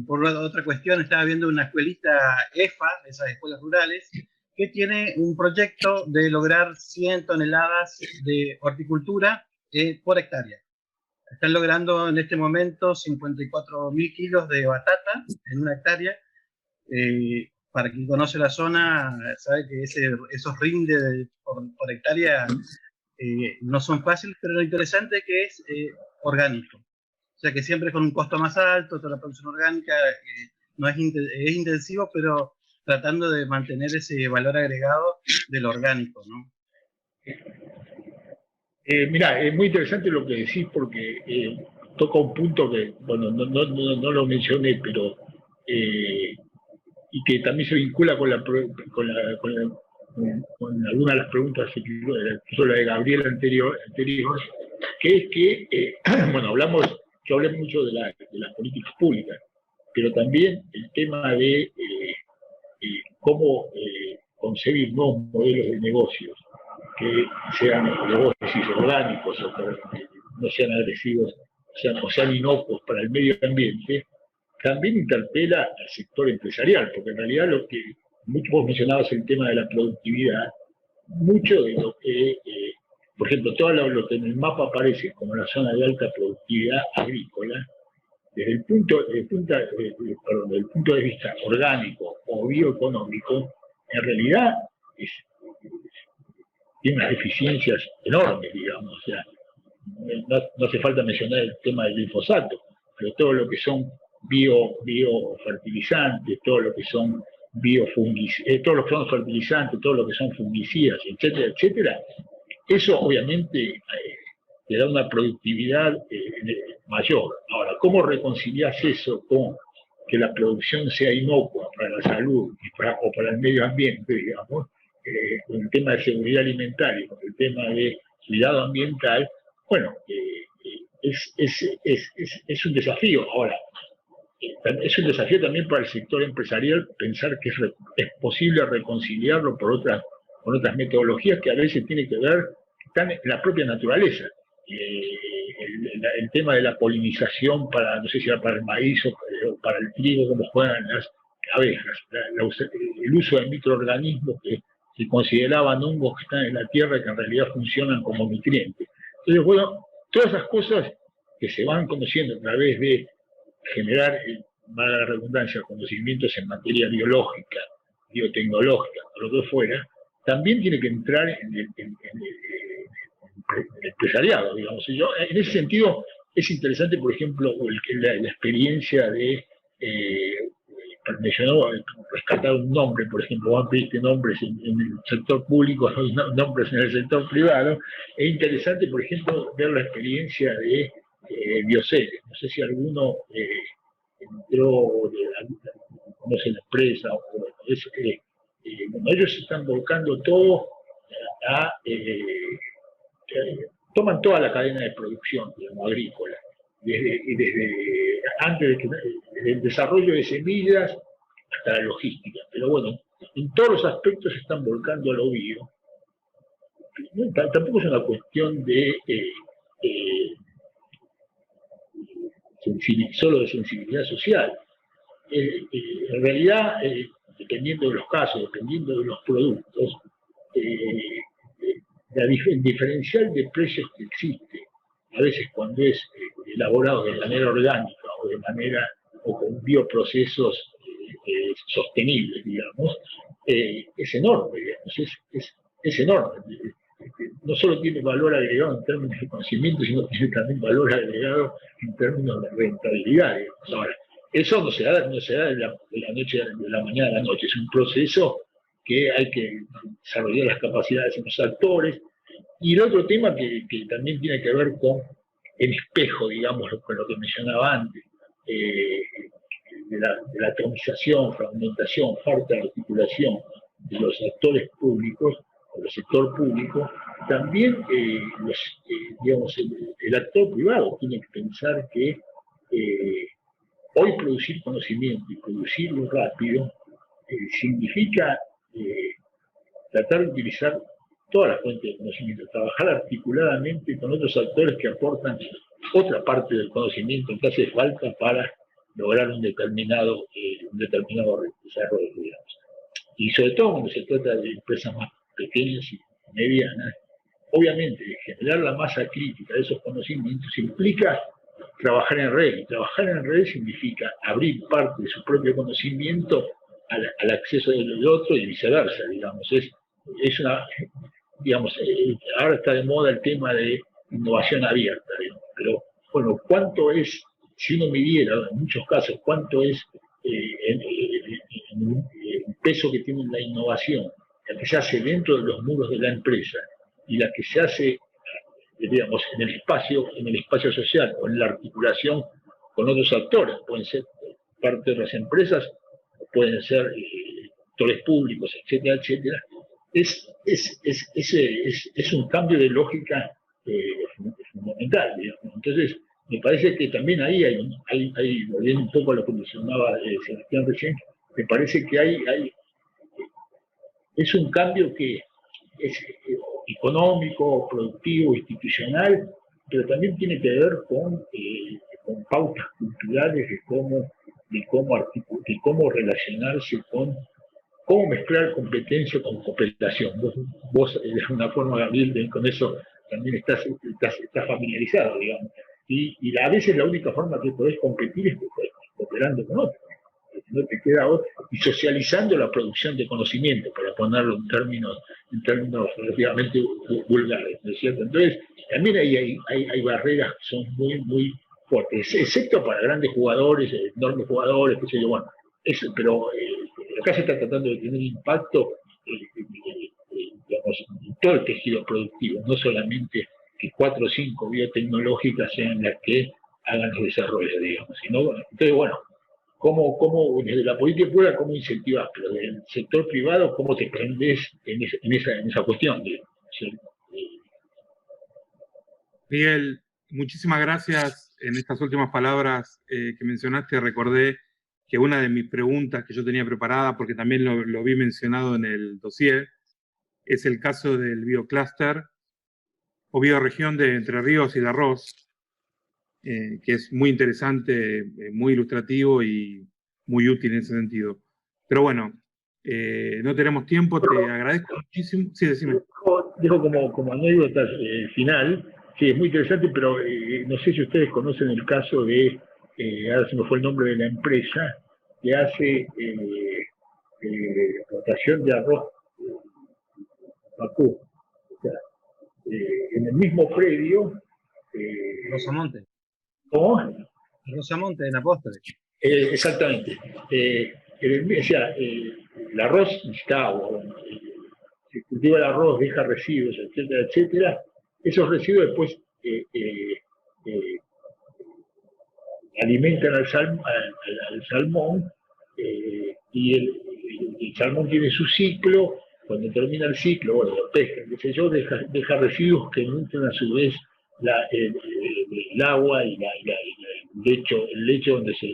por otra cuestión, estaba viendo una escuelita EFA, de esas escuelas rurales, que tiene un proyecto de lograr 100 toneladas de horticultura por hectárea. Están logrando en este momento 54.000 kilos de batata en una hectárea. Para quien conoce la zona, sabe que esos rindes por hectárea no son fáciles, pero lo interesante es que es orgánico. O sea que siempre con un costo más alto, toda la producción orgánica no es intensivo, pero tratando de mantener ese valor agregado del orgánico, ¿no? Mira, es muy interesante lo que decís porque toca un punto que, bueno, no lo mencioné, pero y que también se vincula con algunas de las preguntas, incluso la de Gabriel anterior, que es que, bueno, yo hablé mucho de las políticas públicas, pero también el tema de cómo concebir nuevos modelos de negocios que sean negocios orgánicos o que no sean agresivos, o sean inocuos para el medio ambiente, también interpela al sector empresarial, porque en realidad vos mencionabas el tema de la productividad, mucho de lo que, por ejemplo, todo lo que en el mapa aparece como la zona de alta productividad agrícola, desde el punto de vista orgánico o bioeconómico, en realidad tiene unas deficiencias enormes, digamos. O sea, no hace falta mencionar el tema del glifosato, pero todo lo que son biofertilizantes, todo lo que son todos los que son fertilizantes, todo lo que son fungicidas, etcétera, etcétera, eso obviamente te da una productividad mayor. Ahora, ¿cómo reconcilias eso con que la producción sea inocua para la salud o para el medio ambiente, digamos, con el tema de seguridad alimentaria y con el tema de cuidado ambiental? Bueno, es un desafío. Ahora, es un desafío también para el sector empresarial pensar que es posible reconciliarlo con otras metodologías que a veces tienen que ver, están en la propia naturaleza. El tema de la polinización no sé si era para el maíz o para el trigo, como juegan las abejas, el uso de microorganismos que se consideraban hongos que están en la tierra que en realidad funcionan como nutrientes. Entonces, bueno, todas esas cosas que se van conociendo a través de generar, valga la redundancia, conocimientos en materia biológica, biotecnológica, o lo que fuera, también tiene que entrar en el empresariado, digamos. En ese sentido, es interesante, por ejemplo, la experiencia de mencionó, rescatar un nombre, por ejemplo, vos pediste nombres en el sector público, nombres en el sector privado. Es interesante, por ejemplo, ver la experiencia de Bioceres. No sé si alguno conoce la empresa, bueno, ellos están volcando todo toman toda la cadena de producción, digamos, agrícola, desde antes desde el desarrollo de semillas hasta la logística. Pero bueno, en todos los aspectos se están volcando a lo bio. Tampoco es una cuestión de solo de sensibilidad social. En realidad, dependiendo de los casos, dependiendo de los productos, el diferencial de precios que existe, a veces cuando es elaborado de manera orgánica o con bioprocesos sostenibles, digamos, es enorme, digamos, es enorme. No solo tiene valor agregado en términos de conocimiento, sino tiene también valor agregado en términos de rentabilidad, digamos. Ahora, eso no se da de la noche de la mañana a la noche, es un proceso que hay que desarrollar las capacidades en los actores. Y el otro tema que también tiene que ver con el espejo, digamos, con lo que mencionaba antes, de la atomización, fragmentación, falta de articulación de los actores públicos, o del sector público, también digamos, el actor privado tiene que pensar que hoy producir conocimiento y producirlo rápido significa tratar de utilizar todas las fuentes de conocimiento, trabajar articuladamente con otros actores que aportan otra parte del conocimiento que hace falta para lograr un determinado desarrollo, digamos. Y sobre todo cuando se trata de empresas más pequeñas y medianas, obviamente generar la masa crítica de esos conocimientos implica trabajar en red. Y trabajar en red significa abrir parte de su propio conocimiento al acceso del otro y viceversa, digamos. Es una, digamos, ahora está de moda el tema de innovación abierta, digamos, pero bueno, ¿cuánto es, si uno midiera en muchos casos, cuánto es el peso que tiene la innovación, la que se hace dentro de los muros de la empresa y la que se hace, digamos, en el espacio social o en la articulación con otros actores? Pueden ser parte de las empresas, pueden ser actores públicos, etcétera, etcétera. Es un cambio de lógica fundamental, digamos. Entonces, me parece que también ahí volviendo un poco a lo que mencionaba Sebastián recién, me parece que es un cambio que es económico, productivo, institucional, pero también tiene que ver con pautas culturales de cómo relacionarse cómo mezclar competencia con cooperación. Vos de alguna forma, Gabriel, con eso también estás familiarizado, digamos. Y a veces la única forma que podés competir es cooperando con otros. No te queda otro. Y socializando la producción de conocimiento, para ponerlo en términos relativamente vulgares, ¿no es cierto? Entonces, también hay barreras que son muy, muy fuertes, excepto para grandes jugadores, enormes jugadores, qué sé yo, bueno. Pero acá se está tratando de tener impacto digamos, en todo el tejido productivo, no solamente que 4 o 5 biotecnológicas sean las que hagan los desarrollos, digamos, sino, entonces, bueno, ¿cómo desde la política pública, cómo incentivas, pero del sector privado, cómo te prendés en esa cuestión, digamos, ¿sí? Miguel, muchísimas gracias. En estas últimas palabras que mencionaste, recordé que una de mis preguntas que yo tenía preparada, porque también lo vi mencionado en el dossier, es el caso del bioclúster o bioregión de Entre Ríos y de Arroz, que es muy interesante, muy ilustrativo y muy útil en ese sentido. Pero bueno, no tenemos tiempo, te agradezco muchísimo. Sí, decime. Dejo como anécdota final, sí, es muy interesante, pero no sé si ustedes conocen el caso de, ahora se me fue el nombre de la empresa, que hace rotación de arroz Bakú. O sea, en el mismo predio. Rosamonte. ¿Cómo? Rosamonte, en Apóstoles. Exactamente. O sea, el arroz está, se cultiva el arroz, deja residuos, etcétera, etcétera. Esos residuos después alimentan al salmón y el salmón tiene su ciclo. Cuando termina el ciclo, bueno, lo pescan, qué sé yo, deja residuos que nutren a su vez el agua y el lecho donde se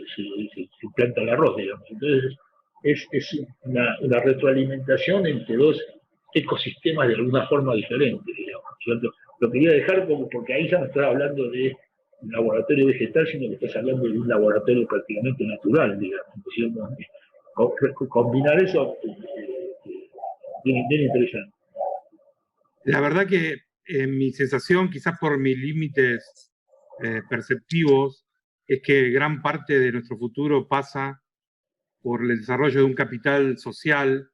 planta el arroz, digamos. Entonces, es una retroalimentación entre dos ecosistemas de alguna forma diferente, digamos. Yo lo quería dejar porque ahí ya no estaba hablando de un laboratorio vegetal, sino que estás hablando de un laboratorio prácticamente natural, digamos. Combinar eso bien interesante. La verdad que mi sensación, quizás por mis límites perceptivos, es que gran parte de nuestro futuro pasa por el desarrollo de un capital social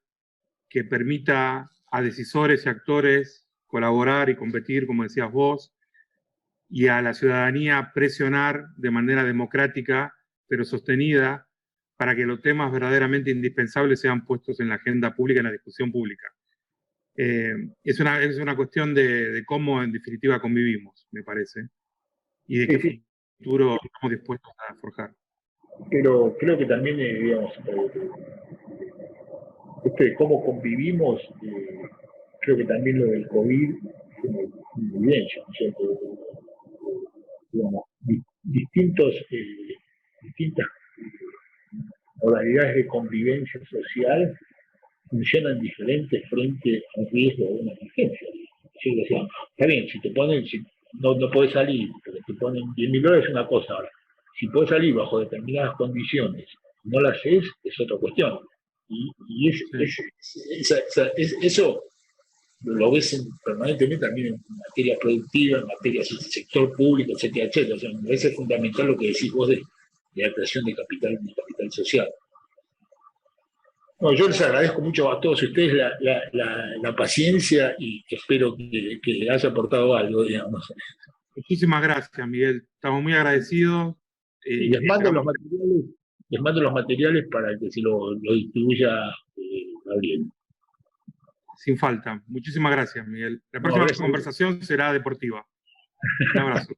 que permita a decisores y actores colaborar y competir, como decías vos, y a la ciudadanía presionar de manera democrática, pero sostenida, para que los temas verdaderamente indispensables sean puestos en la agenda pública, en la discusión pública. Es una cuestión de cómo, en definitiva, convivimos, me parece, y de qué futuro estamos dispuestos a forjar. Pero creo que también, digamos, esto de cómo convivimos, creo que también lo del COVID fue una evidencia, ¿no es cierto? Digamos, distintas modalidades de convivencia social funcionan diferentes frente a un riesgo de una emergencia. ¿Sí? O sea, está bien, si te ponen, no podés salir, pero te ponen $10.000 es una cosa. Ahora, si podés salir bajo determinadas condiciones, no lo haces, es otra cuestión. Y eso lo ves permanentemente también en materia productiva, en materia del sector público, etcétera, etcétera. O sea, me parece fundamental lo que decís vos de la creación de capital social. No, yo les agradezco mucho a todos ustedes la paciencia y espero que haya aportado algo, digamos. Muchísimas gracias, Miguel. Estamos muy agradecidos. Y les mando los materiales para que se lo distribuya Gabriel. Sin falta. Muchísimas gracias, Miguel. La próxima conversación será deportiva. Un abrazo.